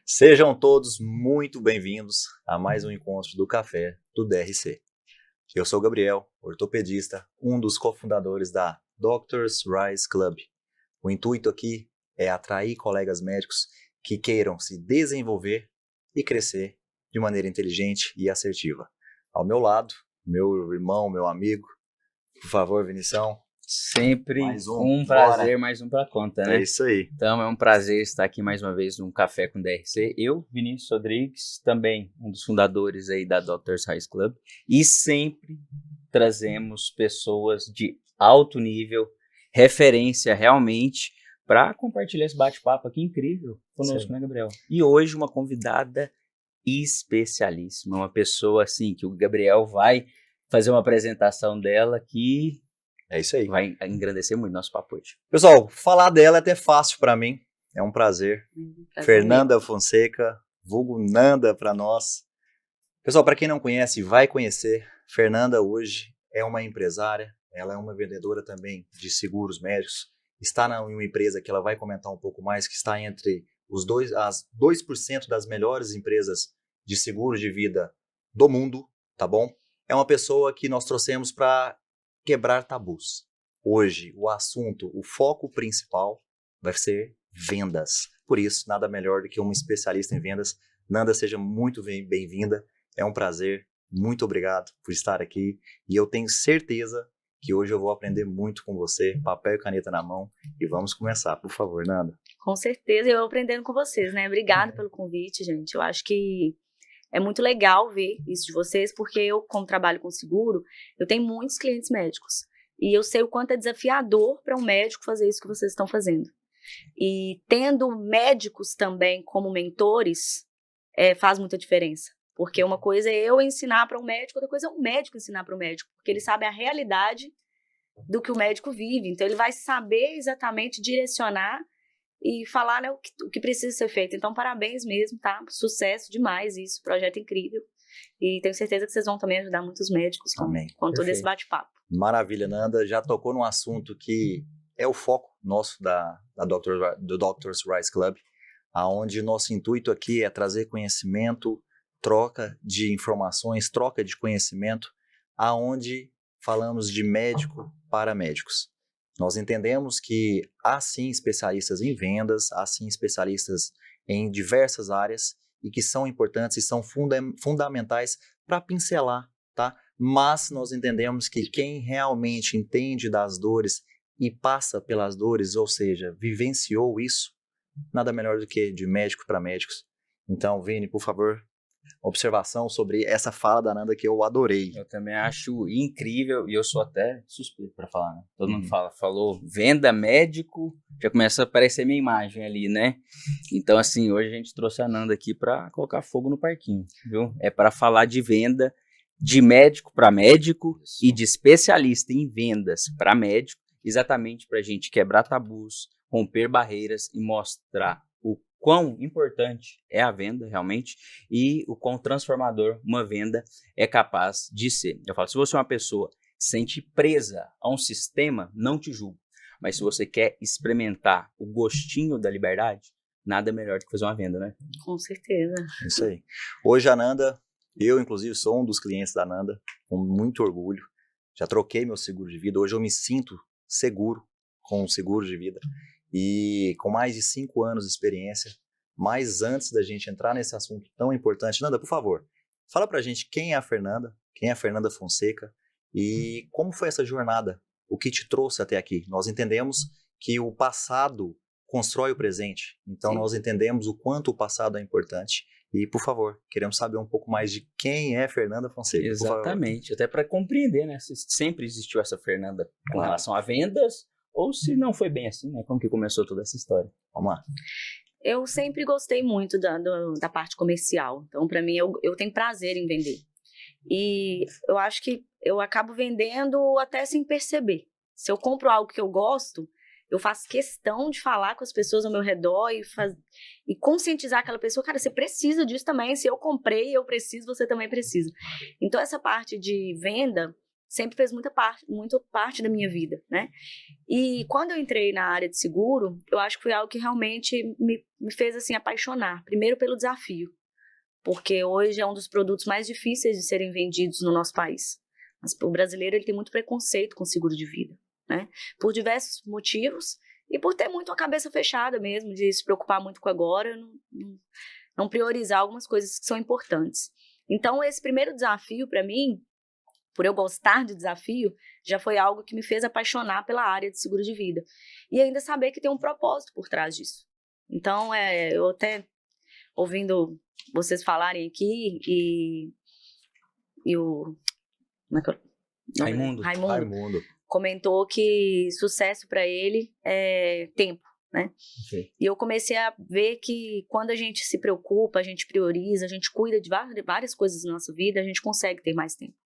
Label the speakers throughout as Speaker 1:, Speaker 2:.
Speaker 1: Sejam todos muito bem-vindos a mais um encontro do Café do DRC. Eu sou o Gabriel, ortopedista, um dos cofundadores da Doctors Rise Club. O intuito aqui é atrair colegas médicos que queiram se desenvolver e crescer de maneira inteligente e assertiva. Ao meu lado, meu irmão, meu amigo, por favor, Vinição.
Speaker 2: Sempre
Speaker 1: mais
Speaker 2: um prazer, mais um pra conta, né?
Speaker 1: É isso aí.
Speaker 2: Então é um prazer estar aqui mais uma vez num Café com DRC. Eu, Vinícius Rodrigues, também um dos fundadores aí da Doctors Rise Club. E sempre trazemos pessoas de alto nível, referência realmente, para compartilhar esse bate-papo aqui incrível conosco, né, Gabriel? E hoje uma convidada especialíssima, uma pessoa assim que o Gabriel vai fazer uma apresentação dela que
Speaker 1: é isso aí.
Speaker 2: Vai engrandecer muito nosso papo hoje.
Speaker 1: Pessoal, falar dela é até fácil para mim. É um prazer. Fernanda Fonseca, vulgo Nanda para nós. Pessoal, para quem não conhece, vai conhecer. Fernanda hoje é uma empresária. Ela é uma vendedora também de seguros médicos. Está em uma empresa que ela vai comentar um pouco mais, que está entre as 2% das melhores empresas de seguro de vida do mundo, tá bom? É uma pessoa que nós trouxemos para quebrar tabus. Hoje, o assunto, o foco principal vai ser vendas. Por isso, nada melhor do que uma especialista em vendas. Nanda, seja muito bem-vinda. É um prazer. Muito obrigado por estar aqui. E eu tenho certeza que hoje eu vou aprender muito com você. Papel e caneta na mão. E vamos começar, por favor, Nanda.
Speaker 3: Com certeza, eu aprendendo com vocês, né? Obrigada pelo convite, gente. Eu acho que é muito legal ver isso de vocês, porque eu, como trabalho com seguro, eu tenho muitos clientes médicos. E eu sei o quanto é desafiador para um médico fazer isso que vocês estão fazendo. E tendo médicos também como mentores, faz muita diferença. Porque uma coisa é eu ensinar para um médico, outra coisa é um médico ensinar para o médico. Porque ele sabe a realidade do que o médico vive. Então, ele vai saber exatamente direcionar e falar, né, o que precisa ser feito. Então, parabéns mesmo, tá? Sucesso demais isso, projeto incrível. E tenho certeza que vocês vão também ajudar muitos médicos com todo esse bate-papo.
Speaker 1: Maravilha, Nanda. Já tocou num assunto que é o foco nosso do Doctors Rise Club, onde nosso intuito aqui é trazer conhecimento, troca de informações, troca de conhecimento, aonde falamos de médico para médicos. Nós entendemos que há sim especialistas em vendas, há sim especialistas em diversas áreas e que são importantes e são fundamentais para pincelar, tá? Mas nós entendemos que quem realmente entende das dores e passa pelas dores, ou seja, vivenciou isso, nada melhor do que de médico para médicos. Então, Vini, por favor, observação sobre essa fala da Nanda que eu adorei.
Speaker 2: Eu também acho incrível e eu sou até suspeito para falar, né? Todo mundo falou venda médico, já começa a aparecer minha imagem ali, né? Então, assim, hoje a gente trouxe a Nanda aqui para colocar fogo no parquinho, viu? É para falar de venda de médico para médico e de especialista em vendas para médico, exatamente para a gente quebrar tabus, romper barreiras e mostrar o quão importante é a venda realmente e o quão transformador uma venda é capaz de ser. Eu falo, se você é uma pessoa que se sente presa a um sistema, não te julgo. Mas se você quer experimentar o gostinho da liberdade, nada melhor do que fazer uma venda, né?
Speaker 3: Com certeza.
Speaker 1: Isso aí. Hoje a Nanda, eu inclusive sou um dos clientes da Nanda, com muito orgulho. Já troquei meu seguro de vida, hoje eu me sinto seguro com o seguro de vida. E com mais de 5 anos de experiência, mas antes da gente entrar nesse assunto tão importante, Nanda, por favor, fala pra gente quem é a Fernanda Fonseca e como foi essa jornada, o que te trouxe até aqui. Nós entendemos que o passado constrói o presente, então sim, nós entendemos o quanto o passado é importante e, por favor, queremos saber um pouco mais de quem é Fernanda Fonseca.
Speaker 2: Exatamente, até para compreender, né, se sempre existiu essa Fernanda com relação a vendas, ou se não foi bem assim, né? Como que começou toda essa história?
Speaker 1: Vamos lá.
Speaker 3: Eu sempre gostei muito da parte comercial. Então, para mim, eu tenho prazer em vender. E eu acho que eu acabo vendendo até sem perceber. Se eu compro algo que eu gosto, eu faço questão de falar com as pessoas ao meu redor e conscientizar aquela pessoa. Cara, você precisa disso também. Se eu comprei, eu preciso, você também precisa. Então, essa parte de venda sempre fez muito parte da minha vida, né? E quando eu entrei na área de seguro, eu acho que foi algo que realmente me fez, assim, apaixonar. Primeiro pelo desafio, porque hoje é um dos produtos mais difíceis de serem vendidos no nosso país. Mas o brasileiro, ele tem muito preconceito com seguro de vida, né? Por diversos motivos e por ter muito a cabeça fechada mesmo, de se preocupar muito com agora, não priorizar algumas coisas que são importantes. Então, esse primeiro desafio para mim, por eu gostar de desafio, já foi algo que me fez apaixonar pela área de seguro de vida. E ainda saber que tem um propósito por trás disso. Então, eu até, ouvindo vocês falarem aqui, e o... Como é que eu...
Speaker 1: Raimundo
Speaker 3: comentou que sucesso para ele é tempo, né?
Speaker 1: Okay.
Speaker 3: E eu comecei a ver que quando a gente se preocupa, a gente prioriza, a gente cuida de várias coisas na nossa vida, a gente consegue ter mais tempo.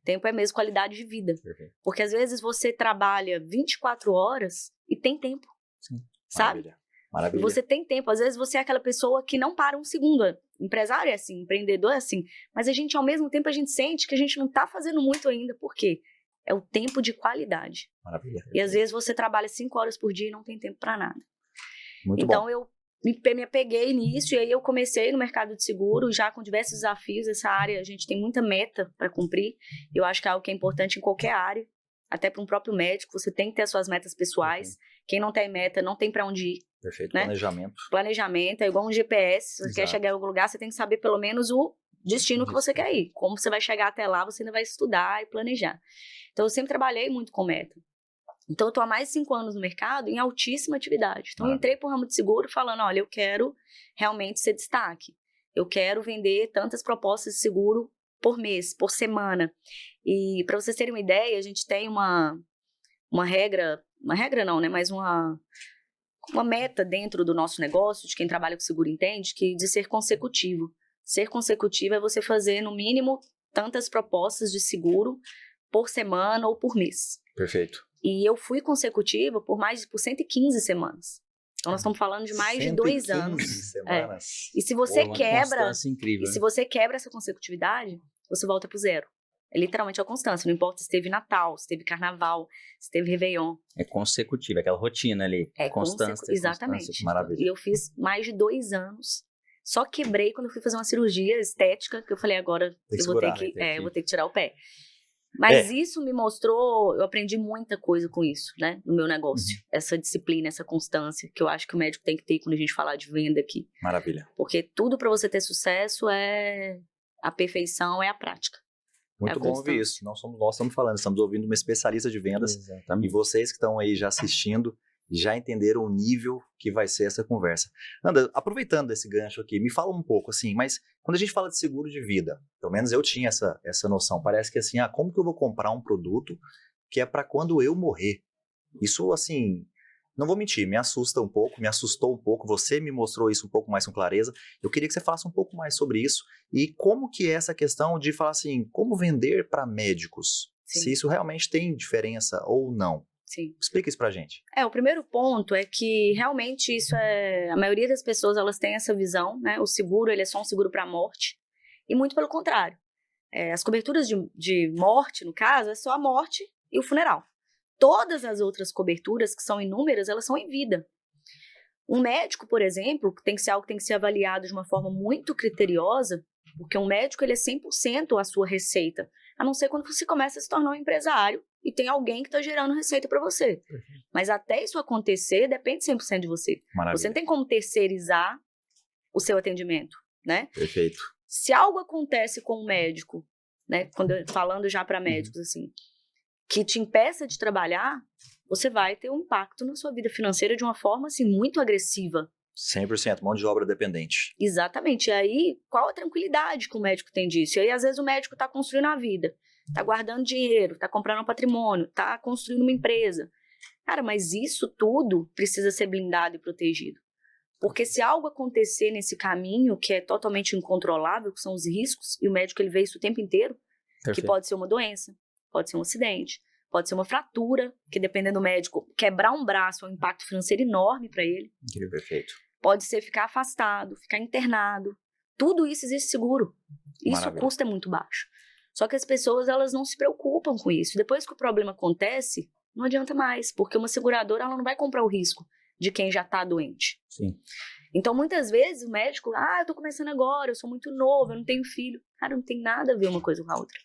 Speaker 3: Tempo é mesmo qualidade de vida.
Speaker 1: Perfeito.
Speaker 3: Porque às vezes você trabalha 24 horas e tem tempo.
Speaker 1: Sim.
Speaker 3: Sabe?
Speaker 1: Maravilha.
Speaker 3: E você tem tempo. Às vezes você é aquela pessoa que não para um segundo. Empresário é assim, empreendedor é assim. Mas a gente, ao mesmo tempo, a gente sente que a gente não está fazendo muito ainda. Por quê? É o tempo de qualidade.
Speaker 1: Maravilha.
Speaker 3: E às vezes você trabalha 5 horas por dia e não tem tempo para nada.
Speaker 1: Muito
Speaker 3: então
Speaker 1: bom.
Speaker 3: Eu me apeguei nisso, e aí eu comecei no mercado de seguro, já com diversos desafios. Essa área, a gente tem muita meta para cumprir. Eu acho que é algo que é importante em qualquer área, até para um próprio médico. Você tem que ter as suas metas pessoais. Quem não tem meta, não tem para onde ir.
Speaker 1: Perfeito,
Speaker 3: né? Planejamento é igual um GPS. Se você quer chegar em algum lugar, você tem que saber pelo menos o destino que você quer ir. Como você vai chegar até lá, você ainda vai estudar e planejar. Então, eu sempre trabalhei muito com meta. Então, eu estou há mais de 5 anos no mercado em altíssima atividade. Então, eu entrei para o ramo de seguro falando, olha, eu quero realmente ser destaque. Eu quero vender tantas propostas de seguro por mês, por semana. E, para vocês terem uma ideia, a gente tem uma regra não, né? Mas uma meta dentro do nosso negócio, de quem trabalha com seguro entende, que de ser consecutivo. Ser consecutivo é você fazer, no mínimo, tantas propostas de seguro por semana ou por mês.
Speaker 1: Perfeito.
Speaker 3: E eu fui consecutiva por 115 semanas. Então, nós estamos falando de mais de 2 anos.
Speaker 1: Semanas.
Speaker 3: E se você quebra...
Speaker 2: Incrível,
Speaker 3: se você quebra essa consecutividade, você volta pro zero. É literalmente a constância. Não importa se teve Natal, se teve Carnaval, se teve Réveillon.
Speaker 2: É consecutivo, aquela rotina ali.
Speaker 3: É
Speaker 2: constância.
Speaker 3: Exatamente.
Speaker 2: Constância.
Speaker 1: Maravilha.
Speaker 3: E eu fiz mais de 2 anos. Só quebrei quando eu fui fazer uma cirurgia estética, que eu falei, agora eu vou ter que tirar o pé. Mas isso me mostrou, eu aprendi muita coisa com isso, né, no meu negócio. Essa disciplina, essa constância, que eu acho que o médico tem que ter quando a gente falar de venda aqui.
Speaker 1: Maravilha.
Speaker 3: Porque tudo para você ter sucesso a perfeição, é a prática.
Speaker 1: Muito bom ouvir isso. Nós estamos falando, estamos ouvindo uma especialista de vendas. Exatamente. E vocês que estão aí já assistindo, já entenderam o nível que vai ser essa conversa. Nanda, aproveitando esse gancho aqui, me fala um pouco, assim, mas quando a gente fala de seguro de vida, pelo menos eu tinha essa noção, parece que assim, como que eu vou comprar um produto que é para quando eu morrer? Isso, assim, não vou mentir, me assustou um pouco, você me mostrou isso um pouco mais com clareza. Eu queria que você falasse um pouco mais sobre isso e como que é essa questão de falar assim, como vender para médicos? Sim. Se isso realmente tem diferença ou não.
Speaker 3: Sim.
Speaker 1: Explica isso pra gente.
Speaker 3: O primeiro ponto é que realmente isso a maioria das pessoas, elas têm essa visão, né? O seguro, ele é só um seguro para morte, e muito pelo contrário. As coberturas de morte, no caso, é só a morte e o funeral. Todas as outras coberturas, que são inúmeras, elas são em vida. Um médico, por exemplo, tem que ser algo que tem que ser avaliado de uma forma muito criteriosa, porque um médico, ele é 100% a sua receita, a não ser quando você começa a se tornar um empresário e tem alguém que está gerando receita para você. Mas até isso acontecer, depende 100% de você.
Speaker 1: Maravilha.
Speaker 3: Você não tem como terceirizar o seu atendimento, né?
Speaker 1: Perfeito.
Speaker 3: Se algo acontece com um médico, né, falando já para médicos, assim, que te impeça de trabalhar, você vai ter um impacto na sua vida financeira de uma forma, assim, muito agressiva.
Speaker 1: 100%, mão de obra dependente.
Speaker 3: Exatamente. E aí, qual a tranquilidade que o médico tem disso? E aí, às vezes, o médico está construindo a vida, está guardando dinheiro, está comprando um patrimônio, está construindo uma empresa. Cara, mas isso tudo precisa ser blindado e protegido. Porque se algo acontecer nesse caminho que é totalmente incontrolável, que são os riscos, e o médico ele vê isso o tempo inteiro, que pode ser uma doença, pode ser um acidente, pode ser uma fratura, que dependendo do médico, quebrar um braço é um impacto financeiro enorme para ele.
Speaker 1: Incrível, perfeito.
Speaker 3: Pode ser ficar afastado, ficar internado. Tudo isso existe seguro. Isso o custo é muito baixo. Só que as pessoas, elas não se preocupam com isso. Depois que o problema acontece, não adianta mais, porque uma seguradora, ela não vai comprar o risco de quem já tá doente.
Speaker 2: Sim.
Speaker 3: Então, muitas vezes, o médico, eu tô começando agora, eu sou muito novo, eu não tenho filho. Cara, não tem nada a ver uma coisa com a outra.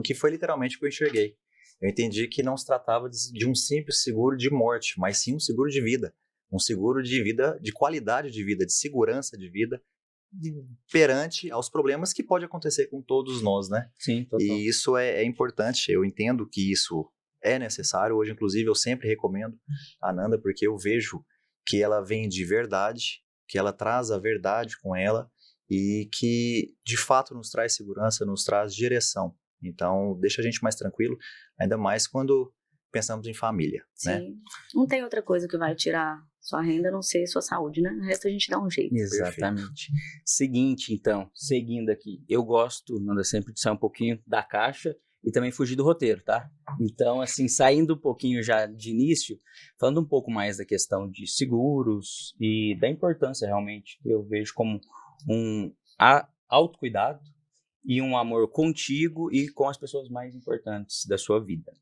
Speaker 1: Que foi literalmente o que eu enxerguei. Eu entendi que não se tratava de um simples seguro de morte, mas sim um seguro de vida. Um seguro de vida, de qualidade de vida, de segurança de vida, perante aos problemas que pode acontecer com todos nós, né?
Speaker 2: Sim, total.
Speaker 1: E isso é importante, eu entendo que isso é necessário. Hoje, inclusive, eu sempre recomendo a Nanda, porque eu vejo que ela vem de verdade, que ela traz a verdade com ela e que, de fato, nos traz segurança, nos traz direção. Então, deixa a gente mais tranquilo, ainda mais quando pensamos em família, né?
Speaker 3: Sim. Não tem outra coisa que vai tirar sua renda, a não ser sua saúde, né? O resto a gente dá um jeito.
Speaker 2: Exatamente. Seguinte, então, seguindo aqui. Eu gosto, Nanda, sempre de sair um pouquinho da caixa e também fugir do roteiro, tá? Então, assim, saindo um pouquinho já de início, falando um pouco mais da questão de seguros e da importância realmente que eu vejo como um autocuidado e um amor contigo e com as pessoas mais importantes da sua vida.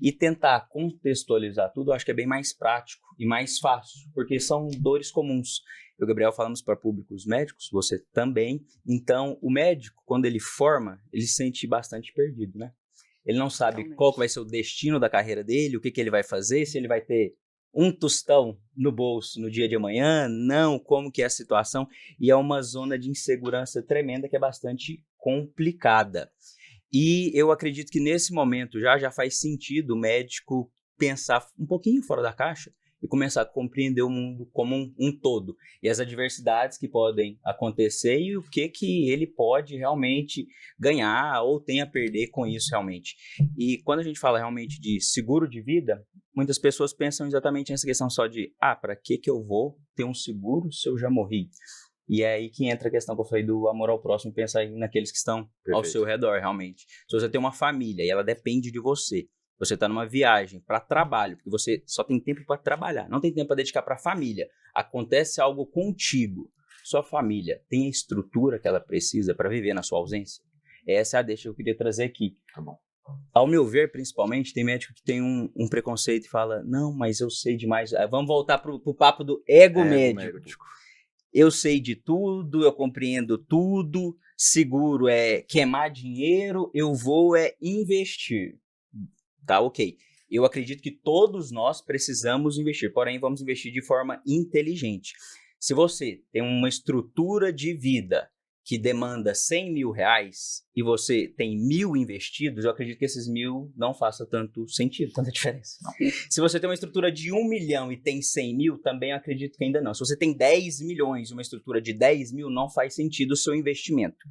Speaker 2: E tentar contextualizar tudo, eu acho que é bem mais prático e mais fácil, porque são dores comuns. Eu e o Gabriel falamos para públicos médicos, você também. Então, o médico, quando ele forma, ele se sente bastante perdido, né? Ele não sabe
Speaker 3: Totalmente.
Speaker 2: qual que vai ser o destino da carreira dele, o que ele vai fazer, se ele vai ter um tostão no bolso no dia de amanhã, não, como que é a situação. E é uma zona de insegurança tremenda que é bastante complicada. E eu acredito que nesse momento já faz sentido o médico pensar um pouquinho fora da caixa e começar a compreender o mundo como um todo. E as adversidades que podem acontecer e o que ele pode realmente ganhar ou tem a perder com isso realmente. E quando a gente fala realmente de seguro de vida, muitas pessoas pensam exatamente nessa questão só de para que eu vou ter um seguro se eu já morri? E é aí que entra a questão que eu falei do amor ao próximo, pensar naqueles que estão ao seu redor, realmente. Se você tem uma família e ela depende de você, você está numa viagem para trabalho, porque você só tem tempo para trabalhar, não tem tempo para dedicar para a família. Acontece algo contigo, sua família tem a estrutura que ela precisa para viver na sua ausência? Essa é a deixa que eu queria trazer aqui.
Speaker 1: Tá bom.
Speaker 2: Ao meu ver, principalmente, tem médico que tem um preconceito e fala, não, mas eu sei demais. Vamos voltar pro papo do ego médico. Eu sei de tudo, eu compreendo tudo, seguro é queimar dinheiro, eu vou investir. Tá, ok. Eu acredito que todos nós precisamos investir, porém vamos investir de forma inteligente. Se você tem uma estrutura de vida que demanda 100 mil reais e você tem 1.000 investidos, eu acredito que esses 1.000 não faça tanto sentido, tanta diferença. Não. Se você tem uma estrutura de 1 milhão e tem 100 mil, também acredito que ainda não. Se você tem 10 milhões e uma estrutura de 10 mil, não faz sentido o seu investimento.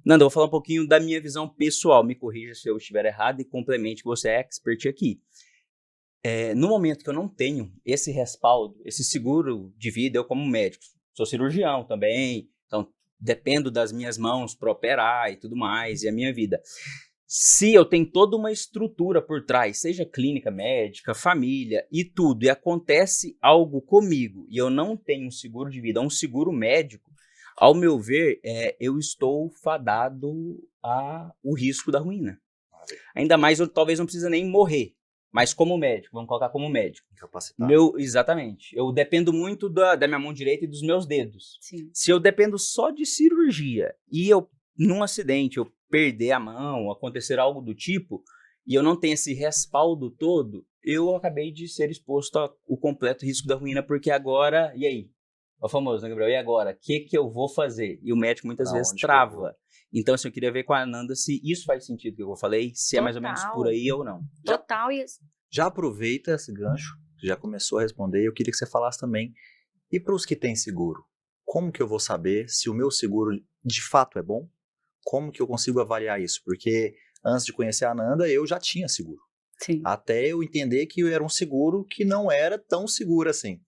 Speaker 2: Nanda, eu vou falar um pouquinho da minha visão pessoal, me corrija se eu estiver errado e complemente, que você é expert aqui. No momento que eu não tenho esse respaldo, esse seguro de vida, eu como médico, sou cirurgião também, então dependo das minhas mãos para operar e tudo mais, e a minha vida. Se eu tenho toda uma estrutura por trás, seja clínica médica, família e tudo, e acontece algo comigo, e eu não tenho um seguro de vida, um seguro médico, ao meu ver, eu estou fadado ao risco da ruína. Ainda mais, eu talvez não precisa nem morrer, mas como médico, vamos colocar como médico.
Speaker 1: Capacitado.
Speaker 2: Exatamente. Eu dependo muito da minha mão direita e dos meus dedos.
Speaker 3: Sim.
Speaker 2: Se eu dependo só de cirurgia e eu, num acidente, eu perder a mão, acontecer algo do tipo, e eu não tenho esse respaldo todo, eu acabei de ser exposto ao completo risco da ruína, porque agora, e aí? É o famoso, né, Gabriel? E agora? O que eu vou fazer? E o médico muitas vezes trava. Então, assim, eu queria ver com a Nanda se isso faz sentido que eu falei, se é mais ou menos por aí ou não.
Speaker 3: Total.
Speaker 1: Já aproveita esse gancho, já começou a responder, eu queria que você falasse também, e para os que têm seguro? Como que eu vou saber se o meu seguro de fato é bom? Como que eu consigo avaliar isso? Porque antes de conhecer a Nanda, eu já tinha seguro.
Speaker 3: Sim.
Speaker 1: Até eu entender que era um seguro que não era tão seguro assim.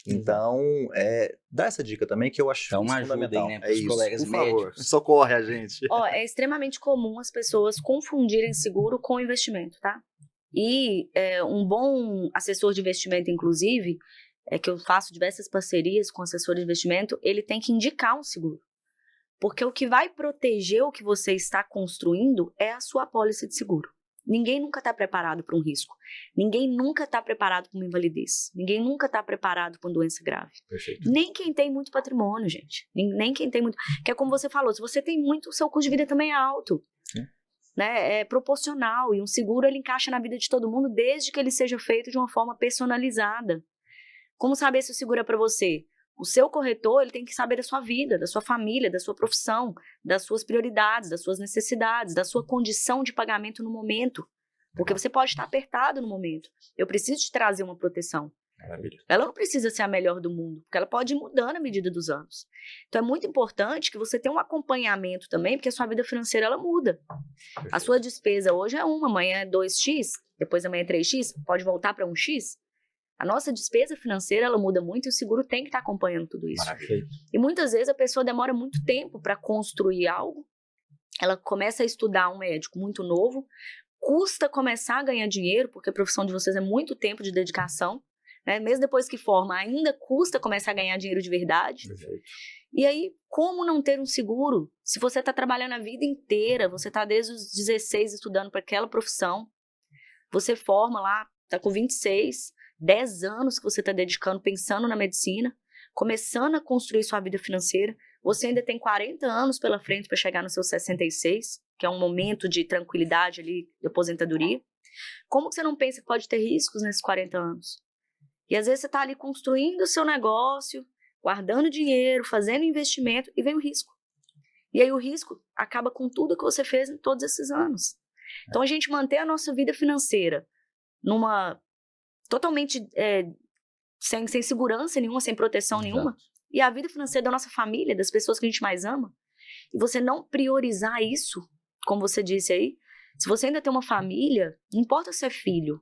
Speaker 1: Então, dá essa dica também que eu acho fundamental.
Speaker 2: Né, pros colegas
Speaker 1: por favor,
Speaker 2: médicos.
Speaker 1: socorre a gente.
Speaker 3: É extremamente comum as pessoas confundirem seguro com investimento, tá? E um bom assessor de investimento, inclusive, que eu faço diversas parcerias com assessor de investimento, ele tem que indicar um seguro. Porque o que vai proteger o que você está construindo é a sua apólice de seguro. Ninguém nunca está preparado para um risco. Ninguém nunca está preparado para uma invalidez. Ninguém nunca está preparado para uma doença grave.
Speaker 1: Perfeito.
Speaker 3: Nem quem tem muito patrimônio, gente. Nem quem tem muito... Que é como você falou, se você tem muito, o seu custo de vida também é alto.
Speaker 1: Sim.
Speaker 3: Né? É proporcional. E um seguro, ele encaixa na vida de todo mundo desde que ele seja feito de uma forma personalizada. Como saber se o seguro é para você? O seu corretor, ele tem que saber da sua vida, da sua família, da sua profissão, das suas prioridades, das suas necessidades, da sua condição de pagamento no momento. Porque você pode estar apertado no momento. Eu preciso te trazer uma proteção.
Speaker 1: Maravilha.
Speaker 3: Ela não precisa ser a melhor do mundo, porque ela pode ir mudando à medida dos anos. Então é muito importante que você tenha um acompanhamento também, porque a sua vida financeira, ela muda.
Speaker 1: Perfeito.
Speaker 3: A sua despesa hoje é 1, amanhã é 2x, depois amanhã é 3x, pode voltar para 1x. A nossa despesa financeira, ela muda muito e o seguro tem que estar acompanhando tudo isso.
Speaker 1: Maravilha.
Speaker 3: E muitas vezes a pessoa demora muito tempo para construir algo, ela começa a estudar um médico muito novo, custa começar a ganhar dinheiro, porque a profissão de vocês é muito tempo de dedicação, né? Mesmo depois que forma, ainda custa começar a ganhar dinheiro de verdade.
Speaker 1: Perfeito.
Speaker 3: E aí, como não ter um seguro? Se você está trabalhando a vida inteira, você está desde os 16 estudando para aquela profissão, você forma lá, está com 26, 10 anos que você está dedicando, pensando na medicina, começando a construir sua vida financeira, você ainda tem 40 anos pela frente para chegar nos seus 66, que é um momento de tranquilidade ali, de aposentadoria. Como que você não pensa que pode ter riscos nesses 40 anos? E às vezes você está ali construindo o seu negócio, guardando dinheiro, fazendo investimento, e vem o risco. E aí o risco acaba com tudo que você fez em todos esses anos. Então a gente manter a nossa vida financeira numa... totalmente sem segurança nenhuma, sem proteção nenhuma, e a vida financeira da nossa família, das pessoas que a gente mais ama, e você não priorizar isso, como você disse aí, se você ainda tem uma família, não importa se é filho,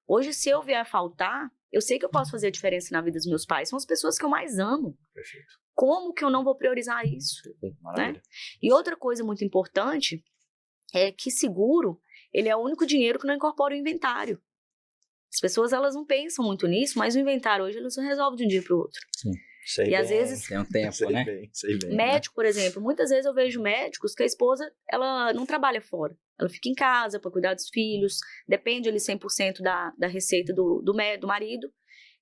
Speaker 3: hoje se eu vier a faltar, eu sei que eu posso fazer a diferença na vida dos meus pais, são as pessoas que eu mais amo.
Speaker 1: Perfeito.
Speaker 3: Como que eu não vou priorizar isso?
Speaker 1: Maravilha.
Speaker 3: Né? E outra coisa muito importante é que seguro, ele é o único dinheiro que não incorpora o inventário. As pessoas, elas não pensam muito nisso, mas o inventário hoje, eles não resolvem de um dia para o outro.
Speaker 2: Sim.
Speaker 1: Sei
Speaker 3: E
Speaker 1: bem,
Speaker 3: às vezes,
Speaker 2: Tem um tempo,
Speaker 1: sei
Speaker 2: né?
Speaker 1: bem, sei bem.
Speaker 3: médico, por exemplo, muitas vezes eu vejo médicos que a esposa, ela não trabalha fora. Ela fica em casa para cuidar dos filhos, depende ali 100% da receita do marido.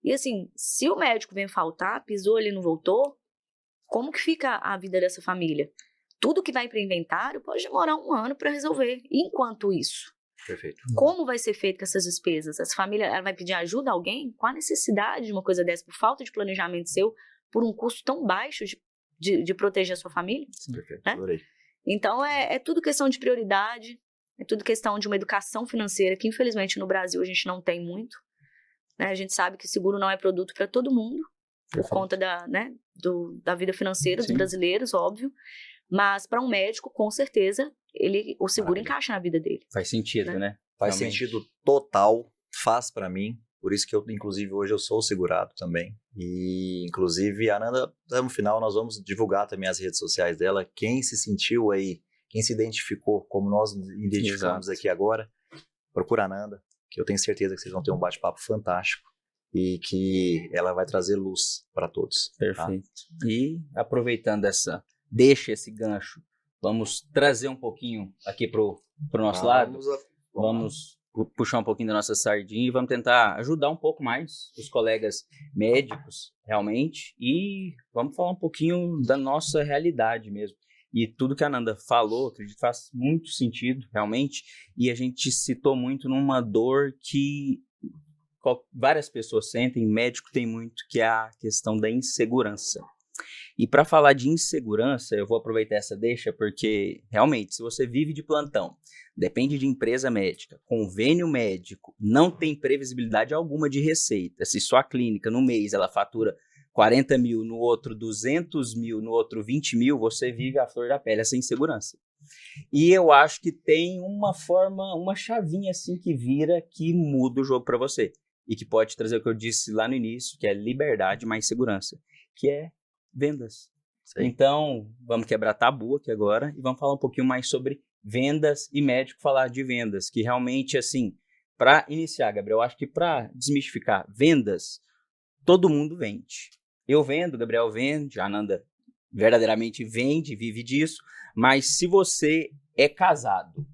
Speaker 3: E assim, se o médico vem faltar, pisou ali e não voltou, como que fica a vida dessa família? Tudo que vai para o inventário pode demorar 1 ano para resolver. E enquanto isso,
Speaker 1: Perfeito.
Speaker 3: como vai ser feito com essas despesas? Essa família, ela vai pedir ajuda a alguém? Qual a necessidade de uma coisa dessa? Por falta de planejamento seu, por um custo tão baixo de proteger a sua família?
Speaker 1: Perfeito.
Speaker 3: Né?
Speaker 1: Adorei.
Speaker 3: Então, é tudo questão de prioridade, é tudo questão de uma educação financeira, que infelizmente no Brasil a gente não tem muito. Né? A gente sabe que seguro não é produto para todo mundo, por
Speaker 1: Perfeito.
Speaker 3: conta da vida financeira dos
Speaker 2: Sim.
Speaker 3: brasileiros, óbvio. Mas para um médico, com certeza, o seguro
Speaker 1: Maravilha.
Speaker 3: encaixa na vida dele.
Speaker 2: Faz sentido, né?
Speaker 1: Faz
Speaker 2: Realmente.
Speaker 1: sentido total, faz pra mim. Por isso que eu, inclusive, hoje eu sou segurado também. E, inclusive, a Ananda, no final, nós vamos divulgar também as redes sociais dela. Quem se sentiu aí, quem se identificou, como nós identificamos
Speaker 2: Exato.
Speaker 1: aqui agora, procura a Ananda, que eu tenho certeza que vocês vão ter um bate-papo fantástico e que ela vai trazer luz para todos. Tá?
Speaker 2: Perfeito. E aproveitando deixa esse gancho, vamos trazer um pouquinho aqui pro nosso lado. Vamos puxar um pouquinho da nossa sardinha e vamos tentar ajudar um pouco mais os colegas médicos, realmente, e vamos falar um pouquinho da nossa realidade mesmo. E tudo que a Ananda falou, acredito que faz muito sentido, realmente, e a gente citou muito numa dor que várias pessoas sentem, médico tem muito, que é a questão da insegurança. E para falar de insegurança, eu vou aproveitar essa deixa, porque realmente, se você vive de plantão, depende de empresa médica, convênio médico, não tem previsibilidade alguma de receita. Se sua clínica no mês ela fatura 40 mil, no outro 200 mil, no outro 20 mil, você vive a flor da pele, essa insegurança. E eu acho que tem uma forma, uma chavinha assim que vira, que muda o jogo para você. E que pode trazer o que eu disse lá no início, que é liberdade mais segurança, que é vendas.
Speaker 1: Sim.
Speaker 2: Então, vamos quebrar tabu aqui agora e vamos falar um pouquinho mais sobre vendas e médico falar de vendas, que realmente, assim, para iniciar, Gabriel, eu acho que para desmistificar vendas, todo mundo vende. Eu vendo, Gabriel vende, a Ananda verdadeiramente vende, vive disso, mas se você é casado,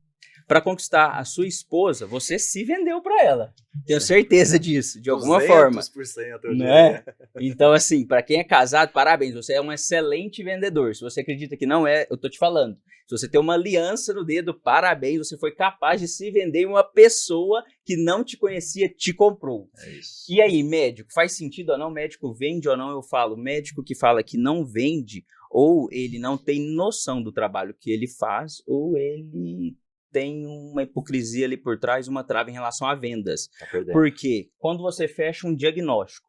Speaker 2: para conquistar a sua esposa, você se vendeu para ela. Tenho certeza disso, de alguma forma.
Speaker 1: 200%,
Speaker 2: Não é? Então, assim, para quem é casado, parabéns, você é um excelente vendedor. Se você acredita que não é, eu tô te falando. Se você tem uma aliança no dedo, parabéns, você foi capaz de se vender e uma pessoa que não te conhecia te comprou.
Speaker 1: É isso.
Speaker 2: E aí, médico, faz sentido ou não? Médico vende ou não? Eu falo, médico que fala que não vende, ou ele não tem noção do trabalho que ele faz, ou ele tem uma hipocrisia ali por trás, uma trava em relação a vendas.
Speaker 1: Tá perdendo.
Speaker 2: Porque quando você fecha um diagnóstico,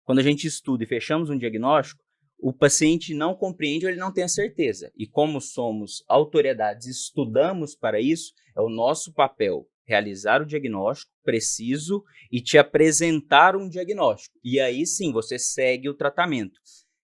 Speaker 2: quando a gente estuda e fechamos um diagnóstico, o paciente não compreende ou ele não tem a certeza. E como somos autoridades, estudamos para isso, é o nosso papel realizar o diagnóstico preciso e te apresentar um diagnóstico. E aí sim, você segue o tratamento.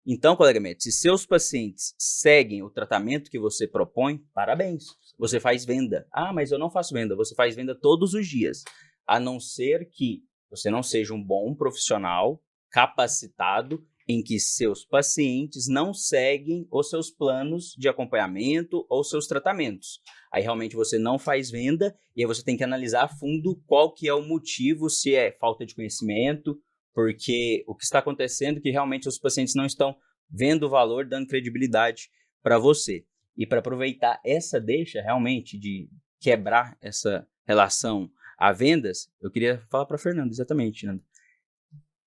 Speaker 2: Então, colega médico, se seus pacientes seguem o tratamento que você propõe, parabéns. Você faz venda. Ah, mas eu não faço venda. Você faz venda todos os dias. A não ser que você não seja um bom profissional capacitado em que seus pacientes não seguem os seus planos de acompanhamento ou seus tratamentos. Aí realmente você não faz venda e aí você tem que analisar a fundo qual que é o motivo, se é falta de conhecimento, porque o que está acontecendo é que realmente os pacientes não estão vendo o valor, dando credibilidade para você. E para aproveitar essa deixa realmente de quebrar essa relação a vendas, eu queria falar para a Fernanda, exatamente, Nanda.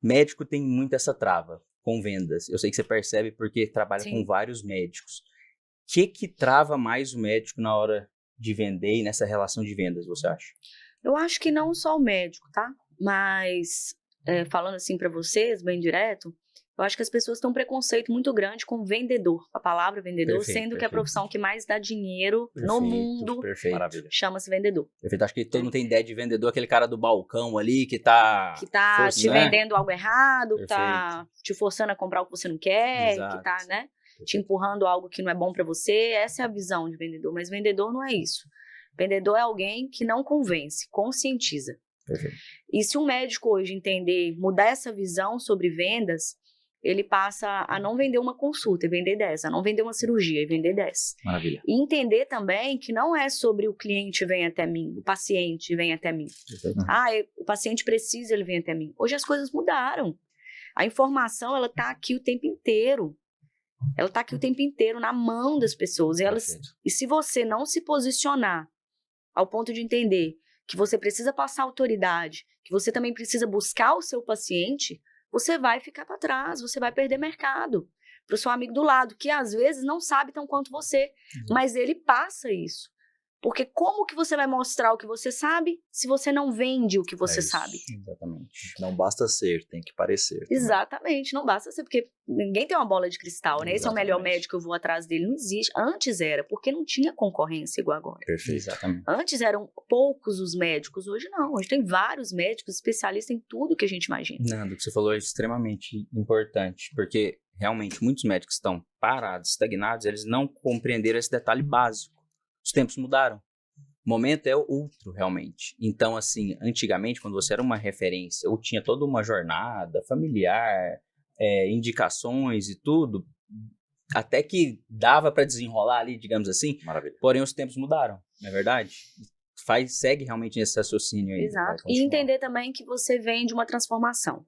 Speaker 2: Médico tem muito essa trava com vendas. Eu sei que você percebe porque trabalha
Speaker 3: Sim.
Speaker 2: com vários médicos. O que trava mais o médico na hora de vender e nessa relação de vendas, você acha?
Speaker 3: Eu acho que não só o médico, tá? Mas, falando assim para vocês, bem direto, eu acho que as pessoas têm um preconceito muito grande com vendedor. A palavra vendedor,
Speaker 2: Perfeito,
Speaker 3: sendo que a profissão que mais dá dinheiro no mundo
Speaker 2: Perfeito.
Speaker 1: Maravilha.
Speaker 3: chama-se vendedor.
Speaker 2: Perfeito. Acho que todo mundo tem ideia de vendedor, aquele cara do balcão ali que tá...
Speaker 3: Que tá
Speaker 2: força,
Speaker 3: te
Speaker 2: né?
Speaker 3: vendendo algo errado, que tá te forçando a comprar o que você não quer,
Speaker 2: Exato.
Speaker 3: que tá, né, te empurrando algo que não é bom para você. Essa é a visão de vendedor, mas vendedor não é isso. Vendedor é alguém que não convence, conscientiza.
Speaker 2: Perfeito.
Speaker 3: E se um médico hoje entender, mudar essa visão sobre vendas, ele passa a não vender uma consulta e vender 10, a não vender uma cirurgia e vender 10.
Speaker 1: Maravilha.
Speaker 3: E entender também que não é sobre o cliente vem até mim, o paciente vem até mim.
Speaker 2: Perfeito.
Speaker 3: O paciente precisa, ele vem até mim. Hoje as coisas mudaram. A informação, ela tá aqui o tempo inteiro. Ela tá aqui o tempo inteiro na mão das pessoas. E se você não se posicionar ao ponto de entender que você precisa passar autoridade, que você também precisa buscar o seu paciente, você vai ficar para trás, você vai perder mercado para o seu amigo do lado, que às vezes não sabe tão quanto você, mas ele passa isso. Porque como que você vai mostrar o que você sabe se você não vende o que você
Speaker 1: isso.
Speaker 3: sabe?
Speaker 2: Exatamente.
Speaker 1: Não basta ser, tem que parecer. também.
Speaker 3: Exatamente, não basta ser, porque ninguém tem uma bola de cristal, né? Esse é o melhor
Speaker 1: Exatamente.
Speaker 3: médico, eu vou atrás dele. Não existe. Antes era, porque não tinha concorrência igual agora.
Speaker 1: Perfeito.
Speaker 2: Exatamente.
Speaker 3: Antes eram poucos os médicos, hoje não. Hoje tem vários médicos especialistas em tudo que a gente imagina.
Speaker 2: Nando, o que você falou é extremamente importante, porque realmente muitos médicos estão parados, estagnados, eles não compreenderam esse detalhe básico. Os tempos mudaram. O momento é outro, realmente. Então, assim, antigamente, quando você era uma referência, ou tinha toda uma jornada familiar, indicações e tudo, até que dava para desenrolar ali, digamos assim,
Speaker 1: Maravilha.
Speaker 2: porém os tempos mudaram, não é verdade? Segue realmente esse raciocínio aí.
Speaker 3: Exato.
Speaker 2: vai
Speaker 3: E
Speaker 2: continuar.
Speaker 3: entender também que você vende uma transformação.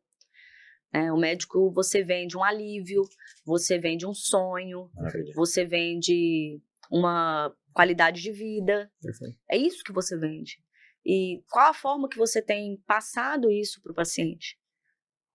Speaker 3: O médico, você vende um alívio, você vende um sonho,
Speaker 1: Maravilha.
Speaker 3: você vende uma qualidade de vida.
Speaker 2: Perfeito.
Speaker 3: É isso que você vende. E qual a forma que você tem passado isso para o paciente?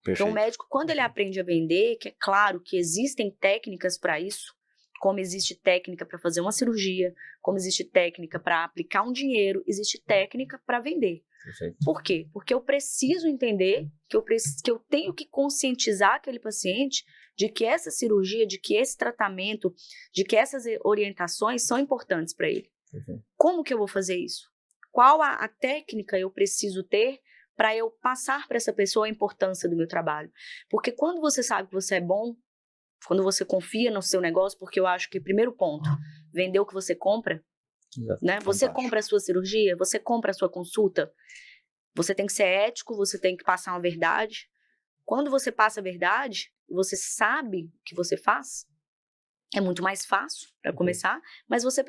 Speaker 3: Então, o médico, quando ele aprende a vender, que é claro que existem técnicas para isso, como existe técnica para fazer uma cirurgia, como existe técnica para aplicar um dinheiro, existe técnica para vender.
Speaker 2: Perfeito.
Speaker 3: Por quê? Porque eu preciso entender que eu tenho que conscientizar aquele paciente de que essa cirurgia, de que esse tratamento, de que essas orientações são importantes para ele.
Speaker 2: Perfeito.
Speaker 3: Como que eu vou fazer isso? Qual a técnica eu preciso ter para eu passar para essa pessoa a importância do meu trabalho? Porque quando você sabe que você é bom, quando você confia no seu negócio, porque eu acho que, primeiro ponto, vender o que você compra, né? Você compra a sua cirurgia, você compra a sua consulta, você tem que ser ético, você tem que passar uma verdade. Quando você passa a verdade, você sabe o que você faz, É muito mais fácil para começar, mas você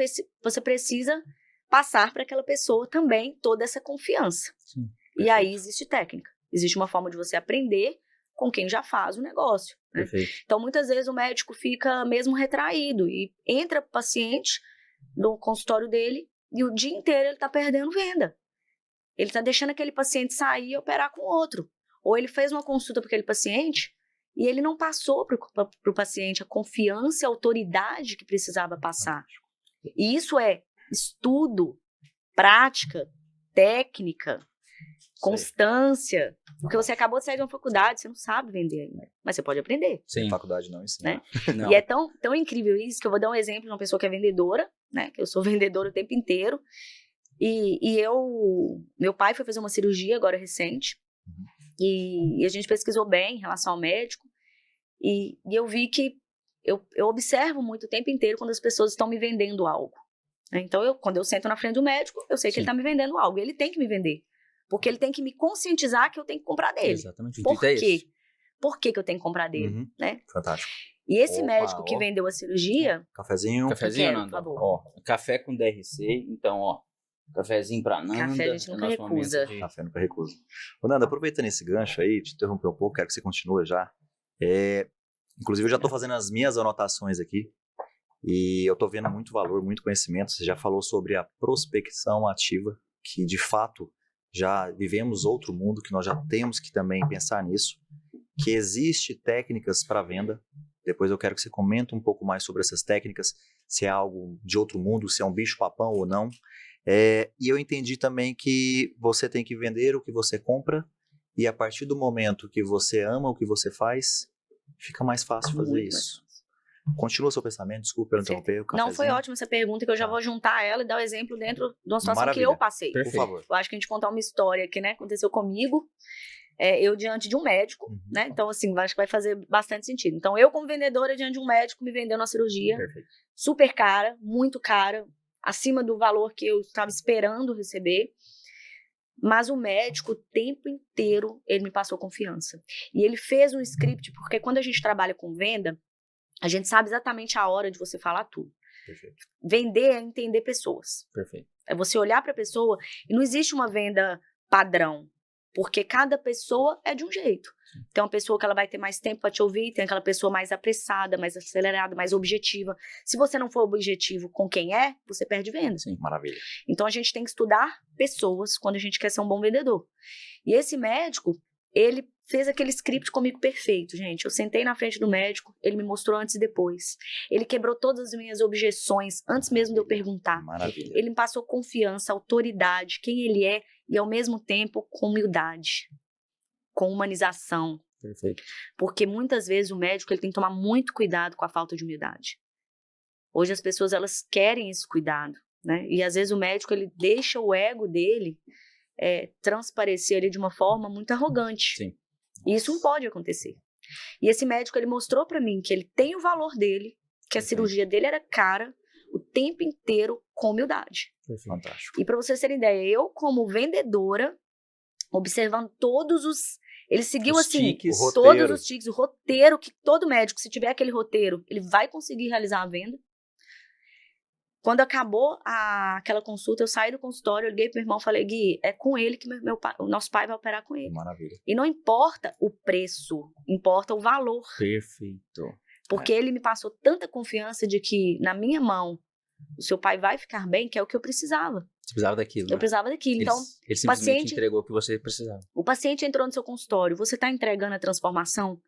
Speaker 3: precisa passar para aquela pessoa também toda essa confiança.
Speaker 2: Sim,
Speaker 3: e aí existe técnica. Existe uma forma de você aprender com quem já faz o negócio. Né?
Speaker 2: Perfeito.
Speaker 3: Então, muitas vezes o médico fica mesmo retraído e entra o paciente no consultório dele e o dia inteiro ele está perdendo venda. Ele está deixando aquele paciente sair e operar com outro. Ou ele fez uma consulta para aquele paciente e ele não passou para o paciente a confiança e a autoridade que precisava passar. E isso é estudo, prática, técnica, constância. Porque você acabou de sair de uma faculdade, você não sabe vender ainda. Mas você pode aprender.
Speaker 2: Sim.
Speaker 1: A faculdade não ensina.
Speaker 3: Né?
Speaker 2: Não.
Speaker 3: E é tão incrível isso que eu vou dar um exemplo de uma pessoa que é vendedora, né? Que eu sou vendedora o tempo inteiro. Meu pai foi fazer uma cirurgia agora recente. E a gente pesquisou bem em relação ao médico. E eu vi que eu observo muito o tempo inteiro quando as pessoas estão me vendendo algo. Então, quando eu sento na frente do médico, eu sei que ele está me vendendo algo. Ele tem que me vender. Porque ele tem que me conscientizar que eu tenho que comprar dele.
Speaker 2: Exatamente.
Speaker 3: Por
Speaker 2: É
Speaker 3: quê?
Speaker 2: isso.
Speaker 3: Por que eu tenho que comprar dele? Né?
Speaker 1: Fantástico.
Speaker 3: E esse
Speaker 1: Opa,
Speaker 3: médico que vendeu a cirurgia...
Speaker 1: Cafezinho.
Speaker 2: Cafezinho,
Speaker 3: quero,
Speaker 2: Nanda?
Speaker 3: por favor.
Speaker 2: Ó, café com DRC. Então, ó, cafezinho pra Nanda.
Speaker 3: Café a gente nunca
Speaker 2: nosso
Speaker 3: recusa.
Speaker 2: momento de-
Speaker 1: Café nunca recusa. Ô, Nanda, aproveitando esse gancho aí, te interromper um pouco, quero que você continue já. Inclusive, eu já estou fazendo as minhas anotações aqui. E eu estou vendo muito valor, muito conhecimento. Você já falou sobre a prospecção ativa, que de fato já vivemos outro mundo, que nós já temos que também pensar nisso. Que existe técnicas para venda. Depois eu quero que você comente um pouco mais sobre essas técnicas, se é algo de outro mundo, se é um bicho-papão ou não. E eu entendi também que você tem que vender o que você compra, e a partir do momento que você ama o que você faz, fica mais fácil fazer
Speaker 3: Muito
Speaker 1: isso. Continua seu pensamento, desculpa eu interromper.
Speaker 3: Não, foi ótima essa pergunta, que eu já vou juntar ela e dar o exemplo dentro de uma situação
Speaker 1: Maravilha.
Speaker 3: que eu passei.
Speaker 1: Por favor.
Speaker 3: Eu acho que a gente contar uma história que, né, aconteceu comigo, eu diante de um médico, né? Então, assim, acho que vai fazer bastante sentido. Então, eu como vendedora diante de um médico me vendendo uma cirurgia
Speaker 2: Perfeito.
Speaker 3: super cara, muito cara, acima do valor que eu estava esperando receber. Mas o médico, o tempo inteiro, ele me passou confiança. E ele fez um script, porque quando a gente trabalha com venda, a gente sabe exatamente a hora de você falar tudo.
Speaker 2: Perfeito.
Speaker 3: Vender é entender pessoas.
Speaker 2: Perfeito.
Speaker 3: É você olhar para a pessoa e não existe uma venda padrão, porque cada pessoa é de um jeito. Tem uma pessoa que ela vai ter mais tempo para te ouvir, tem aquela pessoa mais apressada, mais acelerada, mais objetiva. Se você não for objetivo com quem é, você perde venda.
Speaker 2: Sim.
Speaker 1: Maravilha.
Speaker 3: Então a gente tem que estudar pessoas quando a gente quer ser um bom vendedor. E esse médico, ele fez aquele script comigo perfeito, gente. Eu sentei na frente do médico, ele me mostrou antes e depois. Ele quebrou todas as minhas objeções antes mesmo de eu perguntar.
Speaker 1: Maravilha.
Speaker 3: Ele me passou confiança, autoridade, quem ele é, e ao mesmo tempo com humildade, com humanização.
Speaker 2: Perfeito.
Speaker 3: Porque muitas vezes o médico ele tem que tomar muito cuidado com a falta de humildade. Hoje as pessoas elas querem esse cuidado, né? E às vezes o médico ele deixa o ego dele transparecer ali de uma forma muito arrogante.
Speaker 2: Sim.
Speaker 3: E isso não pode acontecer. E esse médico ele mostrou para mim que ele tem o valor dele, que a cirurgia dele era cara, o tempo inteiro com humildade.
Speaker 2: Perfeito.
Speaker 1: Fantástico.
Speaker 3: E para vocês terem ideia, eu como vendedora, observando todos os... Ele seguiu
Speaker 2: Os
Speaker 3: assim,
Speaker 2: tiques.
Speaker 1: O
Speaker 3: todos
Speaker 1: roteiro.
Speaker 3: os tiques, o roteiro, que todo médico, se tiver aquele roteiro, ele vai conseguir realizar a venda. Quando acabou aquela consulta, eu saí do consultório, eu liguei pro meu irmão e falei, Gui, é com ele que o nosso pai vai operar com ele.
Speaker 1: Maravilha.
Speaker 3: E não importa o preço, importa o valor.
Speaker 2: Perfeito.
Speaker 3: Porque ele me passou tanta confiança de que na minha mão o seu pai vai ficar bem, que é o que eu precisava.
Speaker 2: Você precisava daquilo, né?
Speaker 3: Eu precisava daquilo. Então,
Speaker 2: Ele simplesmente
Speaker 3: paciente-
Speaker 2: entregou o que você precisava.
Speaker 3: o paciente entrou no seu consultório, você está entregando a transformação?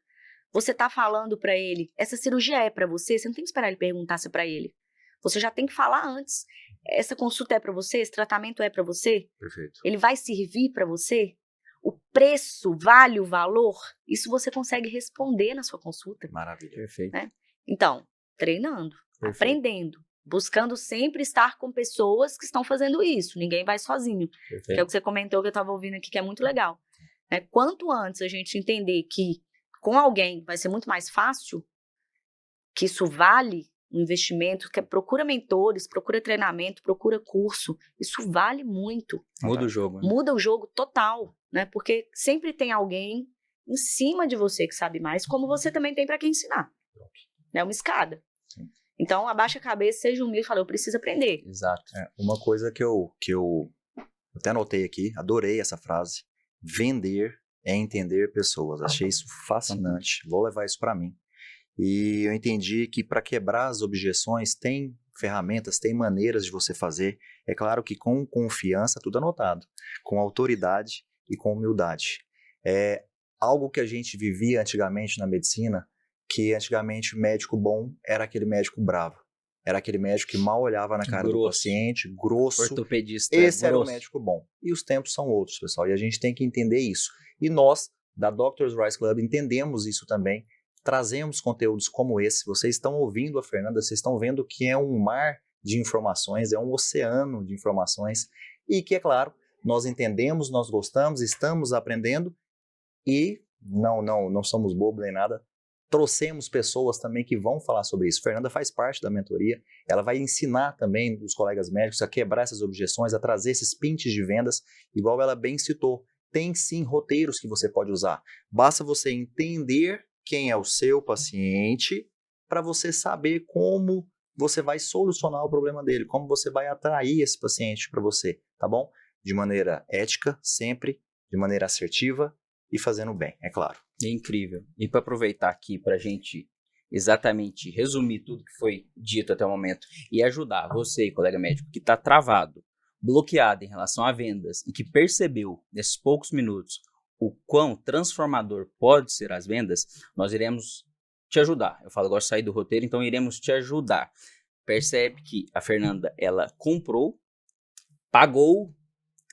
Speaker 3: Você está falando para ele, essa cirurgia é para você? Você não tem que esperar ele perguntar se é para ele. Você já tem que falar antes. Essa consulta é para você? Esse tratamento é para você?
Speaker 1: Perfeito.
Speaker 3: Ele vai servir para você? O preço vale o valor? Isso você consegue responder na sua consulta.
Speaker 1: Maravilha.
Speaker 2: Perfeito.
Speaker 3: Né? Então, treinando,
Speaker 2: Perfeito.
Speaker 3: aprendendo, buscando sempre estar com pessoas que estão fazendo isso. Ninguém vai sozinho. Que é o
Speaker 2: Perfeito.
Speaker 3: que você comentou que eu estava ouvindo aqui, que é muito legal. Né? Quanto antes a gente entender que com alguém vai ser muito mais fácil, que isso vale um investimento, que procura mentores, procura treinamento, procura curso, isso vale muito.
Speaker 2: Muda o jogo. Né?
Speaker 3: Muda o jogo total, né? Porque sempre tem alguém em cima de você que sabe mais, como você também tem para quem ensinar. É uma escada.
Speaker 1: Sim.
Speaker 3: Então, abaixa a cabeça, seja humilde e fala, eu preciso aprender.
Speaker 2: Exato.
Speaker 1: Uma coisa que eu até anotei aqui, adorei essa frase. Vender é entender pessoas. Achei isso fascinante. Vou levar isso para mim. E eu entendi que para quebrar as objeções tem ferramentas, tem maneiras de você fazer. É claro que com confiança, tudo anotado, com autoridade e com humildade. É algo que a gente vivia antigamente na medicina, que antigamente o médico bom era aquele médico bravo. Era aquele médico que mal olhava na cara do paciente, grosso.
Speaker 2: Ortopedista
Speaker 1: Esse era o
Speaker 2: grosso.
Speaker 1: médico bom. E os tempos são outros, pessoal. E a gente tem que entender isso. E nós, da Doctors Rise Club, entendemos isso também. Trazemos conteúdos como esse. Vocês estão ouvindo a Fernanda, vocês estão vendo que é um mar de informações, é um oceano de informações. E que, é claro, nós entendemos, nós gostamos, estamos aprendendo e não somos bobos nem nada. Trouxemos pessoas também que vão falar sobre isso. Fernanda faz parte da mentoria, ela vai ensinar também os colegas médicos a quebrar essas objeções, a trazer esses pinches de vendas, igual ela bem citou. Tem sim roteiros que você pode usar. Basta você entender quem é o seu paciente para você saber como você vai solucionar o problema dele, como você vai atrair esse paciente para você, tá bom? De maneira ética, sempre, de maneira assertiva e fazendo bem, é claro.
Speaker 2: É incrível. E para aproveitar aqui para a gente exatamente resumir tudo que foi dito até o momento e ajudar você, colega médico, que está travado, bloqueado em relação a vendas e que percebeu nesses poucos minutos o quão transformador pode ser as vendas, nós iremos te ajudar. Eu falo, eu gosto de sair do roteiro, então iremos te ajudar. Percebe que a Fernanda, ela comprou, pagou,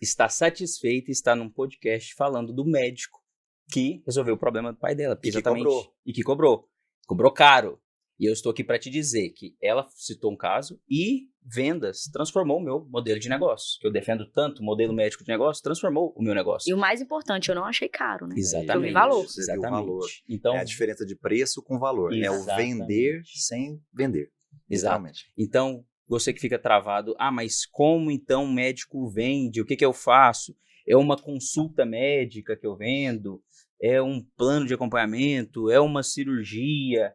Speaker 2: está satisfeita e está num podcast falando do médico que resolveu o problema do pai dela. E que cobrou. Cobrou caro. E eu estou aqui para te dizer que ela citou um caso e vendas transformou o meu modelo de negócio. Que eu defendo tanto, o modelo médico de negócio, transformou o meu negócio.
Speaker 3: E o mais importante, eu não achei caro, né?
Speaker 2: Exatamente.
Speaker 3: Eu vi valor.
Speaker 1: Você viu o valor.
Speaker 2: Então,
Speaker 1: é a diferença de preço com valor.
Speaker 2: Exatamente.
Speaker 1: É o vender sem vender. Exatamente.
Speaker 2: Então, você que fica travado, mas como então o médico vende? O que eu faço? É uma consulta médica que eu vendo? É um plano de acompanhamento? É uma cirurgia?